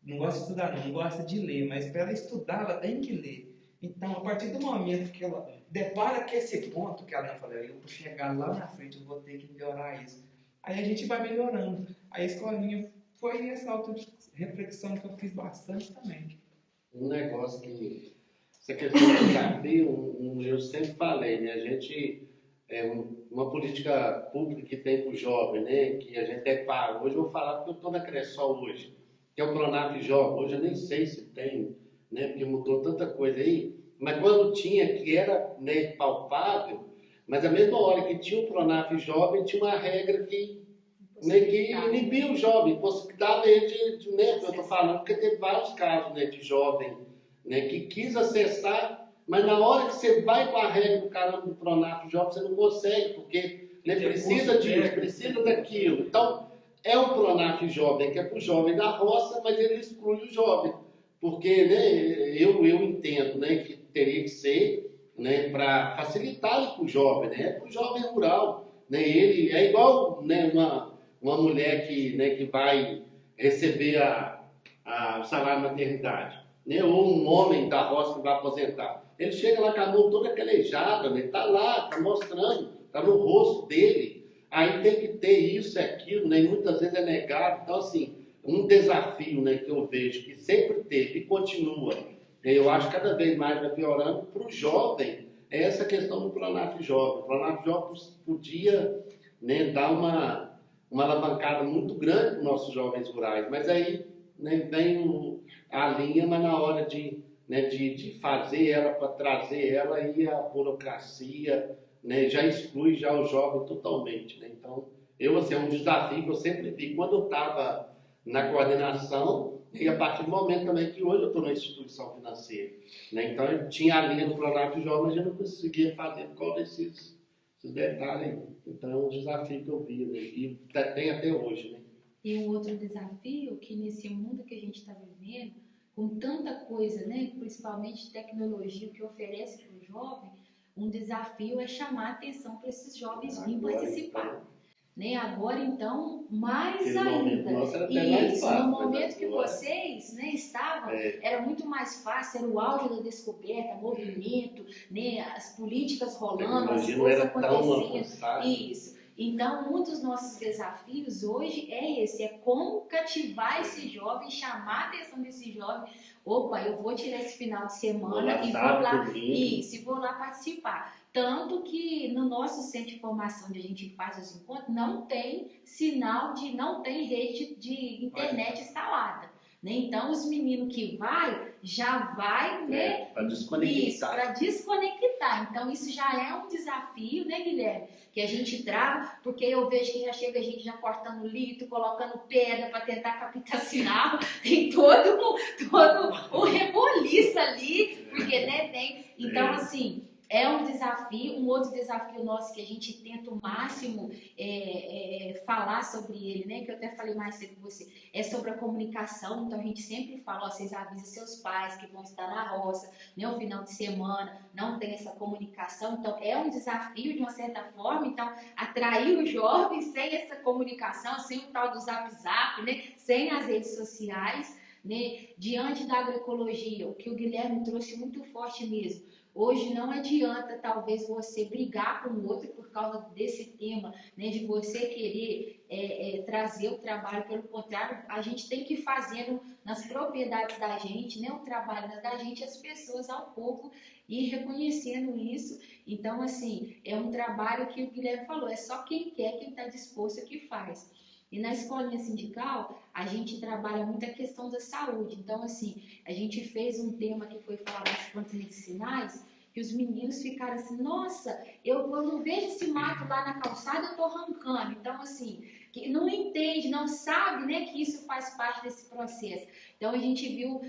não gosta de ler, mas para ela estudar, ela tem que ler. Então, a partir do momento que ela depara com esse ponto que ela não falou, eu vou chegar lá na frente, eu vou ter que melhorar isso. Aí a gente vai melhorando. Aí a escolinha foi essa auto-reflexão que eu fiz bastante também. Um negócio que, essa questão do desafio, eu sempre falei, né? A gente, uma política pública que tem para o jovem, né? Que a gente para. Hoje eu vou falar porque eu estou na Cressol hoje, que é o Pronaf Jovem. Hoje eu nem sei se tem, né? Porque mudou tanta coisa aí. Mas quando tinha, que era, né, palpável, mas a mesma hora que tinha o Pronaf Jovem, tinha uma regra que, né, que inibia o jovem, possibilitava ele de, né, eu estou falando porque teve vários casos, né, de jovem, né, que quis acessar, mas na hora que você vai com a regra do caramba do Pronaf Jovem, você não consegue, porque, né, precisa disso, precisa daquilo. Então, é o Pronaf Jovem, que é para o jovem da roça, mas ele exclui o jovem, porque, né, eu entendo, né, que teria que ser, né, para facilitar para o jovem, né, para o jovem rural, né, ele é igual, né, uma mulher que vai receber o salário de maternidade, né? Ou um homem da roça que vai aposentar. Ele chega lá com a mão toda calejada, né? Está lá, está mostrando, está no rosto dele. Aí tem que ter isso e aquilo, né? E muitas vezes é negado. Então, assim, um desafio, né, que eu vejo que sempre teve e continua, eu acho que cada vez mais vai piorando para o jovem, é essa questão do Pronaf Jovem. O Pronaf Jovem podia, né, dar uma alavancada muito grande para os nossos jovens rurais, mas aí, né, vem a linha, mas na hora de, né, de fazer ela, para trazer ela, e a burocracia, né, já exclui já o jovem totalmente, né? Então, assim, é um desafio que eu sempre vi quando eu estava na coordenação, e a partir do momento também que hoje eu estou na instituição financeira, né? Então, eu tinha a linha do Pronaf Jovem, mas eu não conseguia fazer por causa desses detalhes aí. Então, é um desafio que eu vi, né? E tem até hoje, né? E um outro desafio que nesse mundo que a gente está vivendo, com tanta coisa, né, principalmente tecnologia que oferece para o jovem, um desafio é chamar a atenção para esses jovens virem participar. né? Agora, então, mais Aquele ainda. momento nosso era até mais Isso, fácil, no mas momento que agora- vocês, né, estavam, É. era muito mais fácil, era o auge da descoberta, movimento, né, as políticas A rolando, as tecnologia não coisas era tão acontecendo. avançada. Isso. Então, um dos nossos desafios hoje é esse, é como cativar esse jovem, chamar a atenção desse jovem. Opa, eu vou tirar esse final de semana e vou lá, isso, e vou lá participar. Tanto que no nosso centro de formação onde a gente faz os encontros, não tem sinal de, não tem rede de internet instalada. Né? Então, os meninos que já vai, né? Para desconectar. Isso, para desconectar. Então, isso já é um desafio, né, Guilherme? Que a gente trava, porque eu vejo que já chega a gente já cortando litro, colocando pedra para tentar captar sinal. Tem todo um reboliço ali, porque, né, tem. Então, assim, é um desafio. Um outro desafio nosso que a gente tenta o máximo falar sobre ele, né? Que eu até falei mais cedo com você, é sobre a comunicação. Então a gente sempre fala, ó, vocês avisam seus pais que vão estar na roça, né? O final de semana, não tem essa comunicação. Então é um desafio de uma certa forma. Então atrair os jovens sem essa comunicação, sem o tal do zap, né? Sem as redes sociais, né? Diante da agroecologia, o que o Guilherme trouxe muito forte mesmo. Hoje não adianta talvez você brigar com o outro por causa desse tema, né, de você querer trazer o trabalho. Pelo contrário, a gente tem que ir fazendo nas propriedades da gente, né, o trabalho da gente, as pessoas ao pouco e reconhecendo isso. Então, assim, é um trabalho que o Guilherme falou, é só quem quer, quem está disposto que faz. E na escolinha sindical, a gente trabalha muito a questão da saúde. Então, assim, a gente fez um tema que foi falar das plantas medicinais, que os meninos ficaram assim, nossa, eu não vejo esse mato lá na calçada, eu tô arrancando. Então, assim, que não entende, não sabe, né, que isso faz parte desse processo. Então, a gente viu,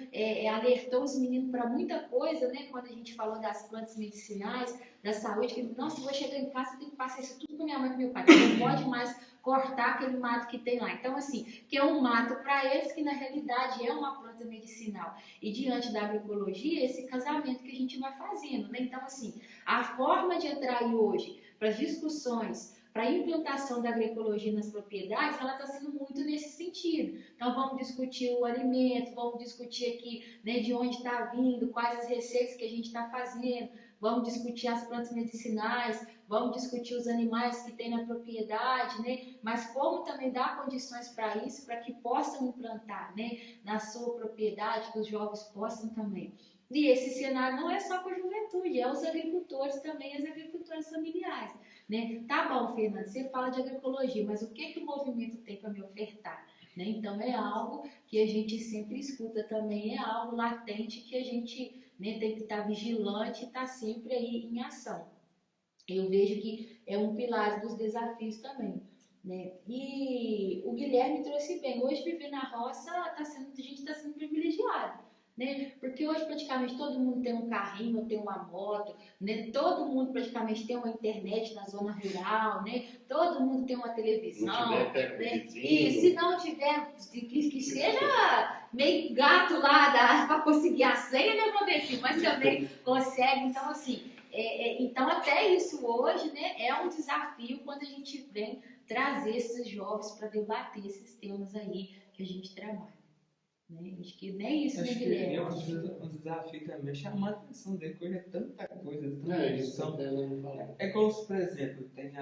alertou os meninos para muita coisa, né, quando a gente falou das plantas medicinais, da saúde, que, nossa, eu vou chegar em casa, eu tenho que passar isso tudo com minha mãe e com meu pai, não pode mais cortar aquele mato que tem lá. Então, assim, que é um mato para eles, que na realidade é uma planta medicinal. E diante da agroecologia, esse casamento que a gente vai fazendo, né? Então, assim, a forma de atrair hoje para as discussões, para a implantação da agroecologia nas propriedades, ela está sendo muito nesse sentido. Então, vamos discutir o alimento, vamos discutir aqui, né, de onde está vindo, quais as receitas que a gente está fazendo, vamos discutir as plantas medicinais, vamos discutir os animais que tem na propriedade, né? Mas como também dar condições para isso, para que possam implantar, né, na sua propriedade, que os jovens possam também. E esse cenário não é só com a juventude, é os agricultores também, as agricultoras familiares, né? Tá bom, Fernando, você fala de agroecologia, mas o que o movimento tem para me ofertar? Né? Então é algo que a gente sempre escuta também, é algo latente que a gente, né, tem que estar vigilante e estar sempre aí em ação. Eu vejo que é um pilar dos desafios também, né? E o Guilherme trouxe bem. Hoje viver na roça, a gente está sendo privilegiado, né? Porque hoje praticamente todo mundo tem um carrinho, tem uma moto, né? Todo mundo praticamente tem uma internet na zona rural, né? Todo mundo tem uma televisão. Não tiver né? E se não tiver, que seja meio gato lá para conseguir a senha, né, Robertinho? Mas também consegue. Então, assim, então até isso hoje, né, é um desafio quando a gente vem trazer esses jovens para debater esses temas aí que a gente trabalha. Né? Acho que nem isso, né, Guilherme? Um desafio também é chamar a atenção dele, porque hoje é tanta coisa, É igual, por exemplo, tem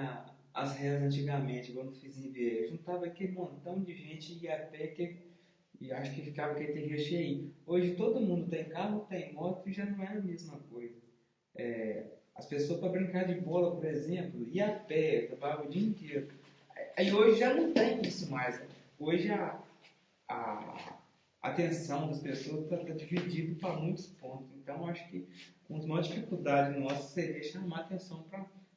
as reias antigamente, quando fiz em Vieira, juntava aquele montão de gente e ia a pé, e acho que ficava aquele terreiro cheio. Hoje todo mundo tem carro, tem moto e já não é a mesma coisa. As pessoas para brincar de bola, por exemplo, ia a pé, trabalhava o dia inteiro. Aí hoje já não tem isso mais. Hoje a atenção das pessoas está dividida para muitos pontos. Então, acho que uma das maiores dificuldades nossas seria chamar a atenção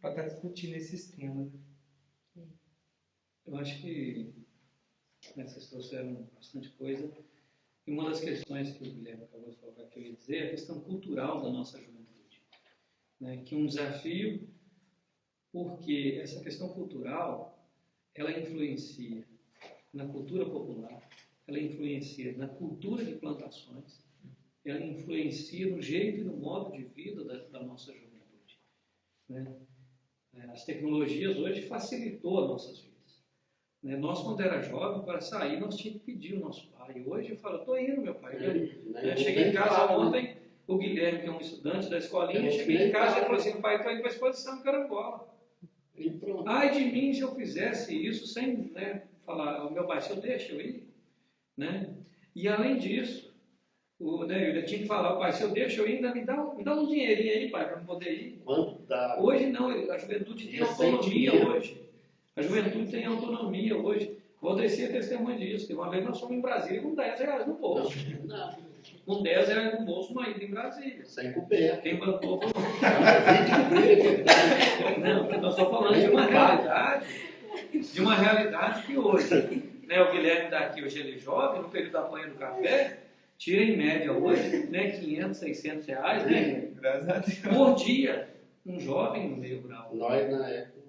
para estar discutindo esses temas. Eu acho que vocês trouxeram bastante coisa. E uma das questões que o Guilherme acabou de colocar que eu ia dizer é a questão cultural da nossa juventude. Né? Que é um desafio, porque essa questão cultural, ela influencia na cultura popular, ela influencia na cultura de plantações, ela influencia no jeito e no modo de vida da nossa juventude. Né? As tecnologias hoje facilitou as nossas vidas. Né? Nós, quando era jovem, para sair, nós tínhamos que pedir o nosso pai. Hoje eu falo, estou indo, meu pai. Eu cheguei em casa ontem, o Guilherme, que é um estudante da escolinha, cheguei em casa e falou assim, pai, estou indo para a exposição de Carangola. Ai de mim se eu fizesse isso sem, né, falar, meu pai, se eu deixo eu ir. Né? E além disso, eu tinha que falar, pai, se eu deixo eu ir, ainda me dá um dinheirinho aí, pai, para eu poder ir. Hoje não, a juventude tem autonomia hoje. A juventude tem autonomia hoje. O Valdeci é testemunha disso. Uma vez nós fomos em Brasília com 10 reais no bolso. Com 10 reais no bolso, uma ida em Brasília. Sem comer. Quem bancou foi Não, nós estamos falando de uma realidade que hoje, né, o Guilherme daqui, hoje ele é jovem, no período da manhã do café, tira em média hoje, né, 500, 600 reais, né, por dia, um jovem no meio rural. Nós,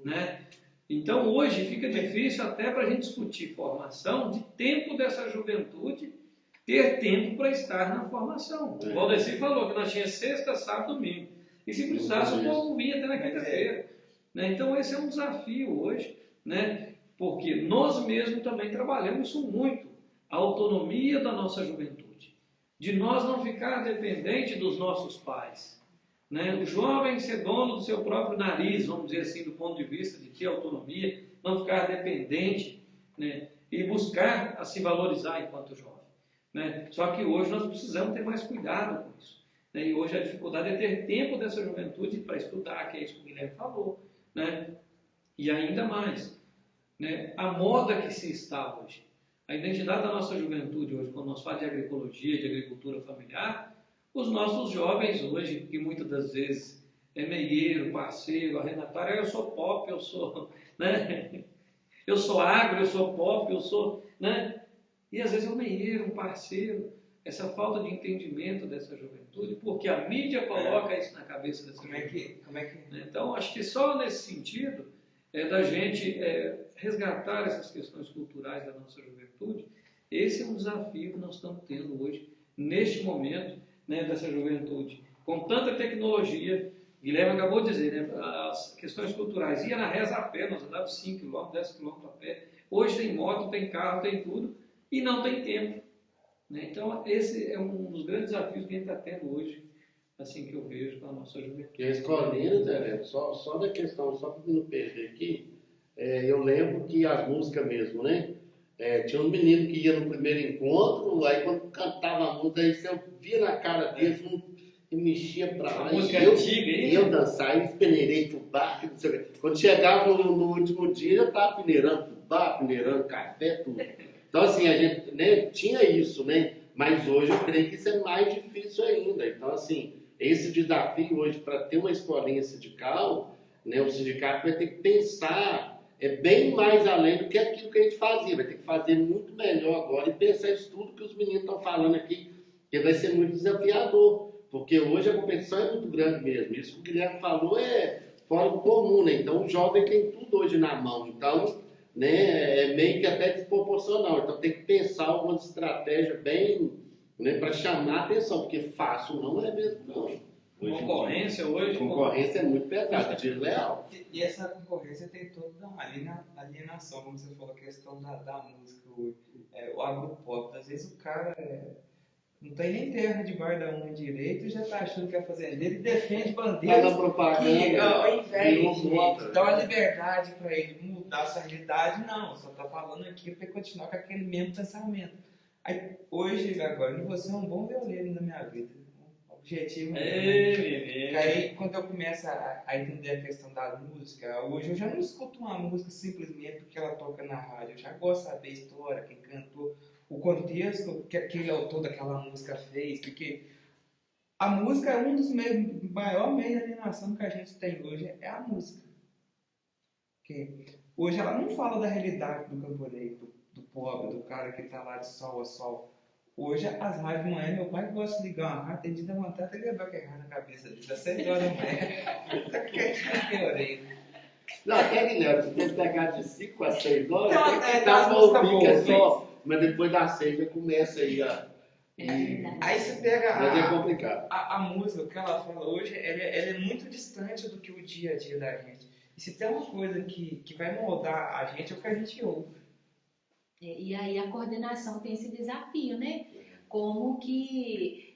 né? Então, hoje fica difícil até para a gente discutir formação, de tempo dessa juventude ter tempo para estar na formação. O Valdeci falou que nós tínhamos sexta, sábado, domingo. E se precisasse, o povo vinha até na quinta-feira. Né? Então, esse é um desafio hoje, né? Porque nós mesmos também trabalhamos isso muito. A autonomia da nossa juventude. De nós não ficar dependente dos nossos pais. Né? O jovem ser dono do seu próprio nariz, vamos dizer assim, do ponto de vista de ter autonomia, não ficar dependente, né? E buscar a se valorizar enquanto jovem. Né? Só que hoje nós precisamos ter mais cuidado com isso. Né? E hoje a dificuldade é ter tempo dessa juventude para estudar, que é isso que o Guilherme falou. Né? E ainda mais, né? A moda que se está hoje. A identidade da nossa juventude hoje, quando nós falamos de agroecologia, de agricultura familiar, os nossos jovens hoje, que muitas das vezes é meieiro, parceiro, arrendatário, eu sou pop, eu sou, né? Eu sou agro, eu sou pop, eu sou, né? E às vezes é um meieiro, um parceiro, essa falta de entendimento dessa juventude, porque a mídia coloca isso na cabeça dessa juventude. Então, acho que só nesse sentido é da gente resgatar essas questões culturais da nossa juventude. Esse é um desafio que nós estamos tendo hoje, neste momento, né, dessa juventude, com tanta tecnologia. Guilherme acabou de dizer, né, as questões culturais, ia na reza a pé, nós andávamos 5 km, 10 km a pé, hoje tem moto, tem carro, tem tudo, e não tem tempo. Né? Então, esse é um dos grandes desafios que a gente está tendo hoje, assim que eu vejo com a nossa juventude. E a escolinha, né, só da questão, só para não perder aqui, eu lembro que as músicas mesmo, né? Tinha um menino que ia no primeiro encontro, aí quando cantava a música, aí você via na cara deles e mexia pra lá. Música antiga, hein? E eu dançava, e peneirei fubá, não sei o quê. Quando chegava no último dia, eu estava peneirando fubá, peneirando café, tudo. Então, assim, a gente, né, tinha isso, né? Mas hoje eu creio que isso é mais difícil ainda. Então, assim, esse desafio hoje para ter uma escolinha sindical, né, o sindicato vai ter que pensar bem mais além do que aquilo que a gente fazia. Vai ter que fazer muito melhor agora e pensar isso tudo que os meninos estão falando aqui, que vai ser muito desafiador, porque hoje a competição é muito grande mesmo. Isso que o Guilherme falou é fora do comum, né? Então o jovem tem tudo hoje na mão. Então, né, é meio que até desproporcional. Então tem que pensar alguma estratégia bem, né, para chamar a atenção, porque fácil não é mesmo, não. Concorrência hoje. Concorrência é muito pesada, desleal. E essa concorrência tem toda uma alienação, como você falou, a questão da música hoje. O agropop, às vezes o cara não tem nem terra debaixo da mão direito e já está achando que é fazendeiro e defende bandeiras que, ao invés de dar uma liberdade para ele mudar sua realidade, não, só está falando aqui para continuar com aquele mesmo pensamento. Aí, hoje, agora, você é um bom violeiro na minha vida. Objetivo. Aí, quando eu começo a entender a questão da música, hoje eu já não escuto uma música simplesmente porque ela toca na rádio. Eu já gosto de saber a história, quem cantou, o contexto que aquele autor daquela música fez, porque a música é um dos maiores meios de alienação que a gente tem hoje, é a música. Porque hoje ela não fala da realidade do camponês, do pobre, do cara que está lá de sol a sol. Hoje, as rádios de manhã, meu pai gosta de ligar uma rádio, tem de dar vontade de levar aquela rádio na cabeça dele, das 7 horas da manhã. Tá quietinho, tem orelha. Não, até Guilherme, você tem que pegar de 5 a 6 horas, tem que dar uma ouvida só, mas depois das 6 já começa aí a... Aí você pega mas é complicado. A música, o que ela fala hoje, ela é muito distante do que o dia a dia da gente. E se tem uma coisa que vai moldar a gente, é o que a gente ouve. E aí a coordenação tem esse desafio, né? Como que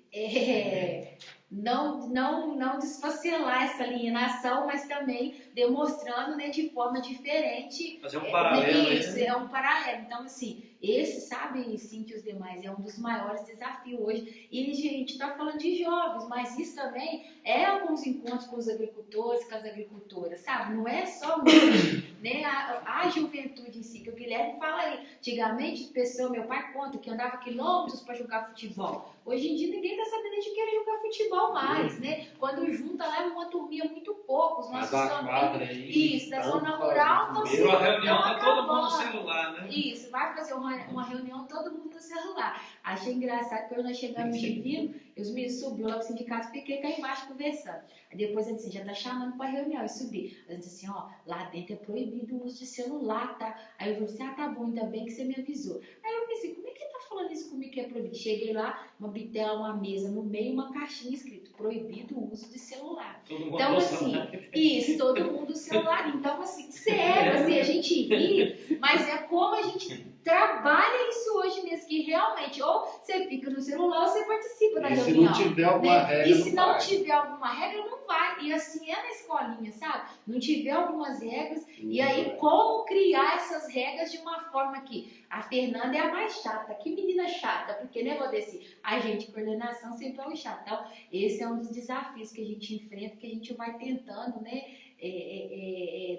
não desfacelar essa alienação, mas também demonstrando, né, de forma diferente. Fazer um paralelo. Isso, é um paralelo. Então, assim, esse, sabe, sim, que os demais, é um dos maiores desafios hoje. E a gente está falando de jovens, mas isso também é alguns encontros com os agricultores, com as agricultoras, sabe? Não é só né, a juventude em si, que o Guilherme fala aí. Antigamente, meu pai conta que andava quilômetros para jogar futebol. Hoje em dia, ninguém está sabendo de querer jogar futebol mais, né? Quando junta lá, é uma turminha muito pouco. Os nossos amigos. da zona rural estão se uma reunião tá todo mundo no celular, né? Isso, vai fazer uma reunião, todo mundo no celular. Achei engraçado que quando nós chegamos em Divino, os meninos subiu lá pro sindicato, fiquei cá embaixo conversando. Aí depois ele disse, já tá chamando pra reunião, e subi. Eu disse assim, ó, lá dentro é proibido o uso de celular, tá? Aí eu falei assim, tá bom, ainda bem que você me avisou. Aí eu pensei, como é que ele tá falando isso comigo que é proibido? Cheguei lá, uma bitela, uma mesa no meio, uma caixinha escrito, proibido o uso de celular. Então, assim, isso, todo mundo celular. Então, assim, sério, assim, a gente ri, mas é como a gente trabalha isso hoje mesmo, que realmente, ou você fica no celular ou você participa da reunião. Se não tiver alguma regra, e se não tiver alguma regra, não vai. E assim é na escolinha, sabe? Não tiver algumas regras, e aí como criar essas regras de uma forma que a Fernanda é a mais chata. Que menina chata, porque, né, Valdeci? A gente, coordenação, sempre é o chato. Então, esse é um dos desafios que a gente enfrenta, que a gente vai tentando, né,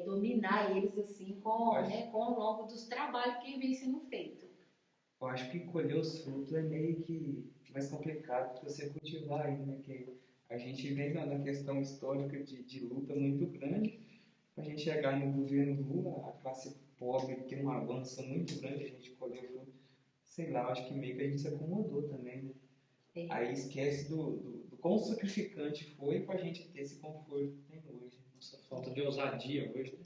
dominar eles assim com o longo dos trabalhos que vem sendo feito. Eu acho que colher os frutos é meio que mais complicado que você cultivar aí, né? Que a gente vem na questão histórica de luta muito grande para a gente chegar no governo Lula, a classe pobre tem um avanço muito grande, a gente colher fruto. Sei lá, acho que meio que a gente se acomodou também, né? Aí esquece do quão sacrificante foi para a gente ter esse conforto que tem hoje. Essa falta de ousadia hoje, né?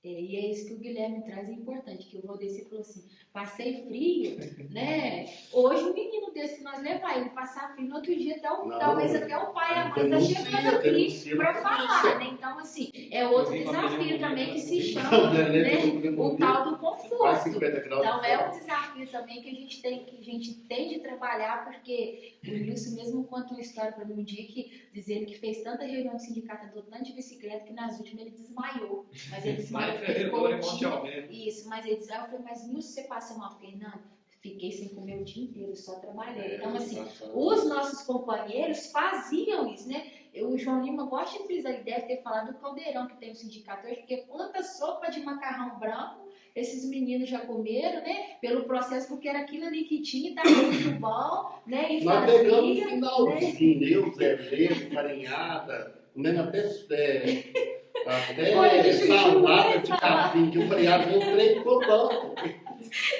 E é isso que o Guilherme traz, é importante, que o Valdeci falou assim, passei frio, né? Hoje um menino desse que nós levar ele passar frio, no outro dia talvez até o pai e a mãe tá chegando aqui para falar, né? Então, assim, é outro desafio também que se chama, né, o tal do conforto. Então, é um desafio também que a gente tem de trabalhar, porque o Nilson mesmo conta uma história para mim um dia, dizendo que fez tanta reunião de sindicato, andou tanto de bicicleta, que nas últimas ele desmaiou. Mas ele desmaiou porque ficou isso, mas ele dizia, eu falei, mas Nilson, você passa mal, Fernando? Fiquei sem comer o dia inteiro, só trabalhando. Então, assim, os nossos companheiros faziam isso, né? O João Lima gosta de frisar, ele deve ter falado do caldeirão que tem no sindicato hoje, porque quanta sopa de macarrão branco esses meninos já comeram, né? Pelo processo, porque era aquilo ali que tinha, estava muito bom, né? E nós pegamos no finalzinho, eu, Zé Leite, farinhada, comendo até salada de capim, que o feriado veio trem ficou bom.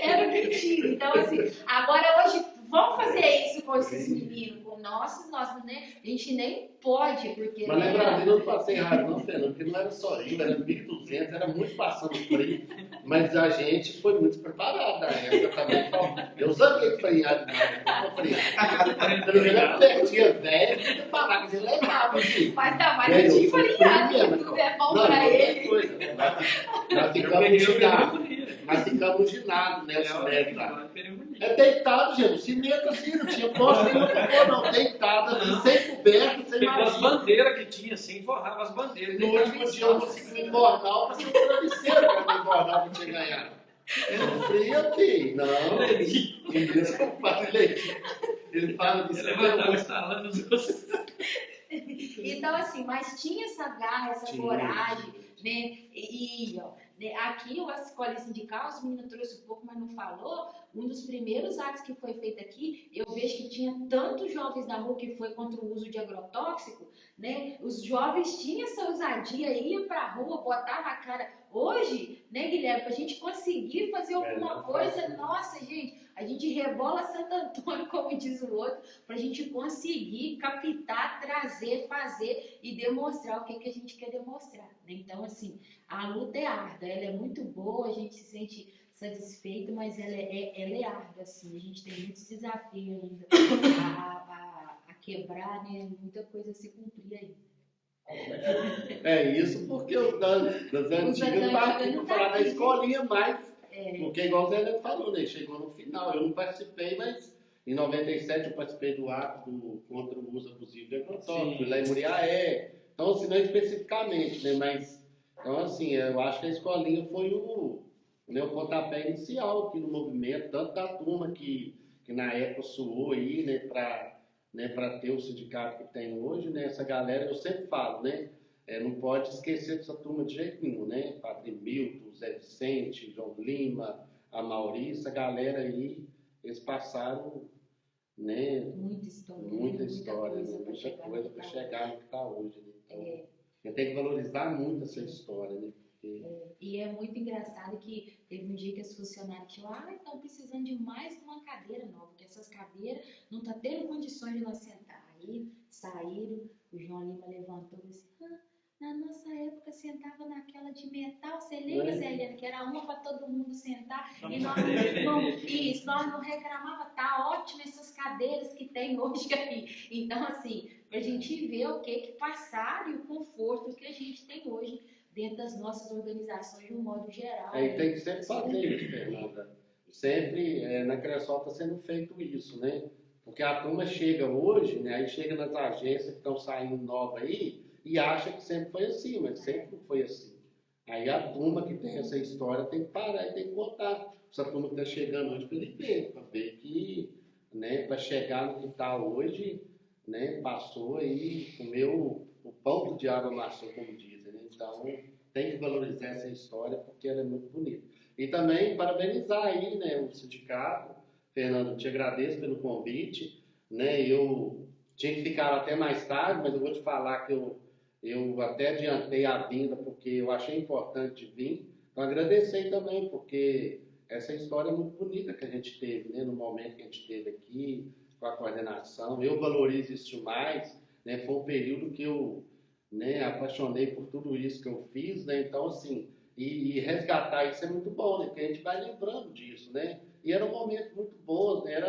Era o que tinha. Então, assim, agora hoje, vamos fazer isso com esses meninos, com nós, né? A gente nem pode, porque... Mas lembra, eu não passei raiva não, Fernando, porque não era só eu, era 1.200, era muito passando frio, mas a gente foi muito preparado na época também. Eu sabia que farinhada demais, não farinhada. Pelo menos tinha 10, tinha parado, que você levava, assim. Mas tá mais de farinhada, tudo é bom pra ele. Nós ficamos ginados, né, os médicos lá. É deitado, gente, o cimento assim, não tinha posto nenhum, não, deitado assim, sem coberto, sem nada. As bandeiras que tinha, assim, forrava as bandeiras. No último dia eu consegui um jornal para ser um travesseiro para o jornal que tinha ganhado. Eu falei, ok, não, inglês que eu falei. Ele fala disso. Ele levantava instalando os outros. Então, assim, mas tinha essa garra, essa coragem, né? Aqui, a escola sindical, os meninos trouxeram um pouco, mas não falou. Um dos primeiros atos que foi feito aqui, eu vejo que tinha tantos jovens na rua que foi contra o uso de agrotóxico, né? Os jovens tinham essa ousadia, iam para a rua, botavam a cara. Hoje, né, Guilherme, para a gente conseguir fazer alguma coisa, nossa, gente, a gente rebola Santo Antônio, como diz o outro, para a gente conseguir captar, trazer, fazer e demonstrar o que a gente quer demonstrar, né? Então, assim, a luta é árdua, ela é muito boa, a gente se sente satisfeito, mas ela é árdua, assim, a gente tem muitos desafios ainda a quebrar, né? Muita coisa a se cumprir aí. É isso, porque os das antigas não falar da escolinha, mas Porque igual o Zé Neto falou, né? Chegou no final, eu não participei, mas em 97 eu participei do ato contra o uso abusivo de agrotóxico, fui lá em Muriaé. Então, assim, não especificamente, né? Mas, então, assim, eu acho que a escolinha foi o pontapé inicial aqui no movimento, tanto da turma que na época suou aí, né, para ter o sindicato que tem hoje, né? Essa galera, eu sempre falo, né? Não pode esquecer dessa turma de jeito nenhum, né? Padre Milton, Zé Vicente, João Lima, a Maurícia, a galera aí, eles passaram, né? Muita história, Muita história, né? Muita coisa para chegar no que está hoje, né? Então, a gente tem que valorizar muito essa história, né? E é muito engraçado que teve um dia que as funcionárias falaram, estão precisando de mais de uma cadeira nova, porque essas cadeiras não estão tendo condições de nós sentar. Aí saíram, o João Lima levantou e disse, na nossa época sentava naquela de metal, você lembra, Zé Helena, que era uma para todo mundo sentar, e nós não reclamava, tá ótimo essas cadeiras que tem hoje aqui. Então, assim, para a gente ver o que passaram e o conforto que a gente tem hoje dentro das nossas organizações de um modo geral. Aí tem que sempre fazer isso, Fernanda. Sempre na Cressol está sendo feito isso, né? Porque a turma chega hoje, né? Aí chega nas agências que estão saindo novas aí e acha que sempre foi assim, mas sempre não foi assim. Aí a turma que tem essa história tem que parar e tem que contar. Essa turma que está chegando hoje para ele ver, para ver que, né, para chegar no que está hoje, né, passou aí, comeu o pão do diabo amassou, como dizem, né? Então, tem que valorizar essa história porque ela é muito bonita. E também parabenizar aí, né, o sindicato. Fernando, te agradeço pelo convite, né? Eu tinha que ficar até mais tarde, mas eu vou te falar que eu até adiantei a vinda porque eu achei importante vir. Então, agradecer também, porque essa história é muito bonita que a gente teve, né, no momento que a gente teve aqui, com a coordenação. Eu valorizo isso demais, né? Foi um período que eu, né, apaixonei por tudo isso que eu fiz, né? Então, assim, e resgatar isso é muito bom, né? Porque a gente vai lembrando disso, né? E era um momento muito bom, né?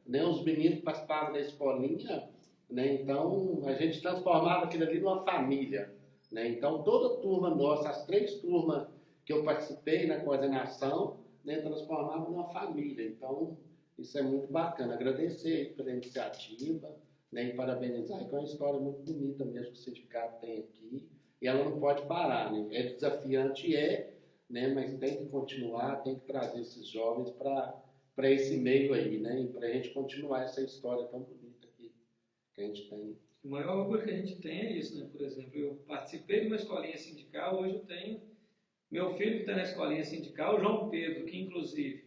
Né, os meninos que participavam da escolinha, né? Então, a gente transformava aquilo ali numa família, né? Então, toda a turma nossa, as 3 turmas que eu participei na coordenação, né, transformava numa família. Então, isso é muito bacana. Agradecer aí pela iniciativa, né, e parabenizar, que é uma história muito bonita mesmo que o sindicato tem aqui, e ela não pode parar, né? É desafiante, né, mas tem que continuar, tem que trazer esses jovens para esse meio aí, né, e para a gente continuar essa história tão bonita que a gente tem. O maior orgulho que a gente tem é isso, né? Por exemplo, eu participei de uma escolinha sindical, hoje eu tenho meu filho que está na escolinha sindical, o João Pedro, que inclusive,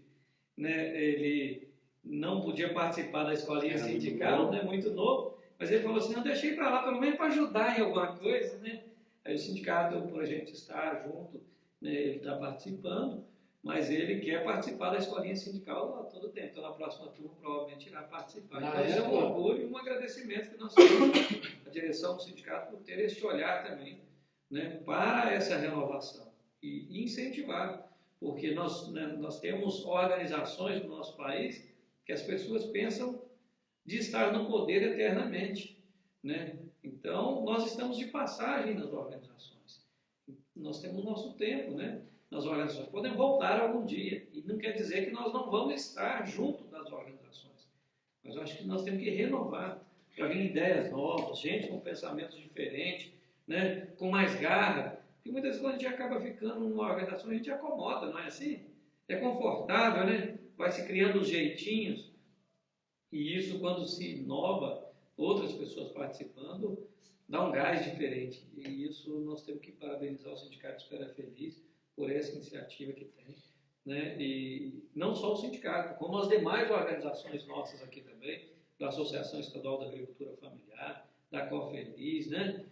né, ele não podia participar da escolinha sindical, né, muito novo, mas ele falou assim, não, deixei para lá, pelo menos para ajudar em alguma coisa, né? Aí o sindicato, por a gente estar junto, né, ele está participando, mas ele quer participar da escolinha sindical a todo tempo. Então, na próxima turma, provavelmente irá participar. Então, isso é um orgulho e um agradecimento que nós temos à direção do sindicato por ter esse olhar também, né, para essa renovação e incentivar, porque nós temos organizações no nosso país que as pessoas pensam de estar no poder eternamente, né? Então, nós estamos de passagem nas organizações. Nós temos nosso tempo, né? Nas organizações. Podem voltar algum dia. E não quer dizer que nós não vamos estar junto das organizações. Mas eu acho que nós temos que renovar, para vir ideias novas, gente com pensamentos diferentes, né? Com mais garra. Porque muitas vezes quando a gente acaba ficando numa organização, a gente acomoda, não é assim? É confortável, né? Vai se criando os jeitinhos. E isso, quando se inova, outras pessoas participando, dá um gás diferente. E isso nós temos que parabenizar o Sindicato Espera Feliz por essa iniciativa que tem, né? E não só o sindicato, como as demais organizações nossas aqui também, da Associação Estadual da Agricultura Familiar, da COFELIS, né?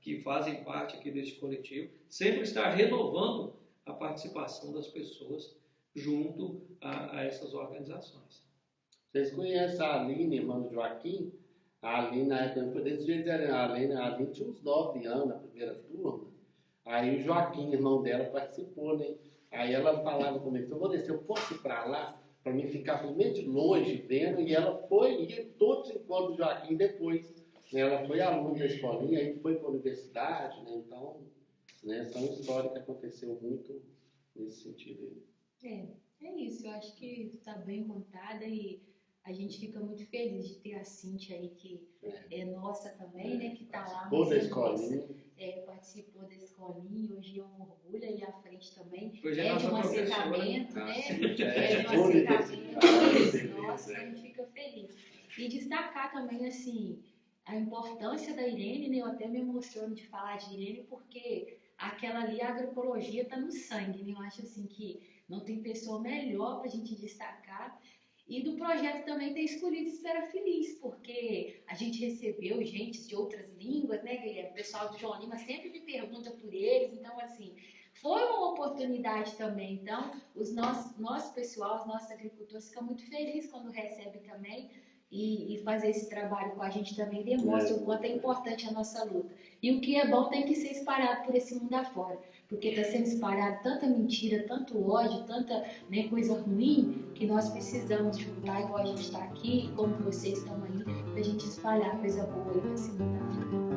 Que fazem parte aqui deste coletivo, sempre está renovando a participação das pessoas junto a essas organizações. Vocês conhecem a Aline, irmã do Joaquim? A Aline, na época, desse jeito, a Aline tinha uns 9 anos na primeira turma. Aí o Joaquim, irmão dela, participou, né? Aí ela falava comigo, eu vou descer, eu posso ir para lá, para mim ficar pelo menos de longe vendo, e ela foi, ia todos os encontros do Joaquim depois. Né? Ela foi aluna da escolinha, aí foi para a universidade, né? Então, né, essa é uma história que aconteceu muito nesse sentido aí. É isso, eu acho que está bem contada e a gente fica muito feliz de ter a Cíntia aí, que é nossa também, né? Que está lá, Participou mas da é nossa. escolinha. Participou da escolinha, hoje é um orgulho aí à frente também. Hoje é É de nossa um professora. acertamento, né? Sim. É de um acertamento, nossa, a gente fica feliz. E destacar também, assim, a importância da Irene, né? Eu até me emociono de falar de Irene, porque aquela ali, a agroecologia está no sangue, né? Eu acho assim que não tem pessoa melhor para a gente destacar. E do projeto também ter escolhido Espera Feliz, porque a gente recebeu gente de outras línguas, né, Guilherme? O pessoal do João Lima sempre me pergunta por eles, então, assim, foi uma oportunidade também. Então, nosso pessoal, os nossos agricultores ficam muito felizes quando recebem também. E fazer esse trabalho com a gente também demonstra o quanto é importante a nossa luta. E o que é bom tem que ser espalhado por esse mundo afora, porque está sendo espalhado tanta mentira, tanto ódio, tanta, né, coisa ruim, que nós precisamos juntar, igual a gente está aqui, como vocês estão aí, para a gente espalhar coisa boa aí para esse mundo afora.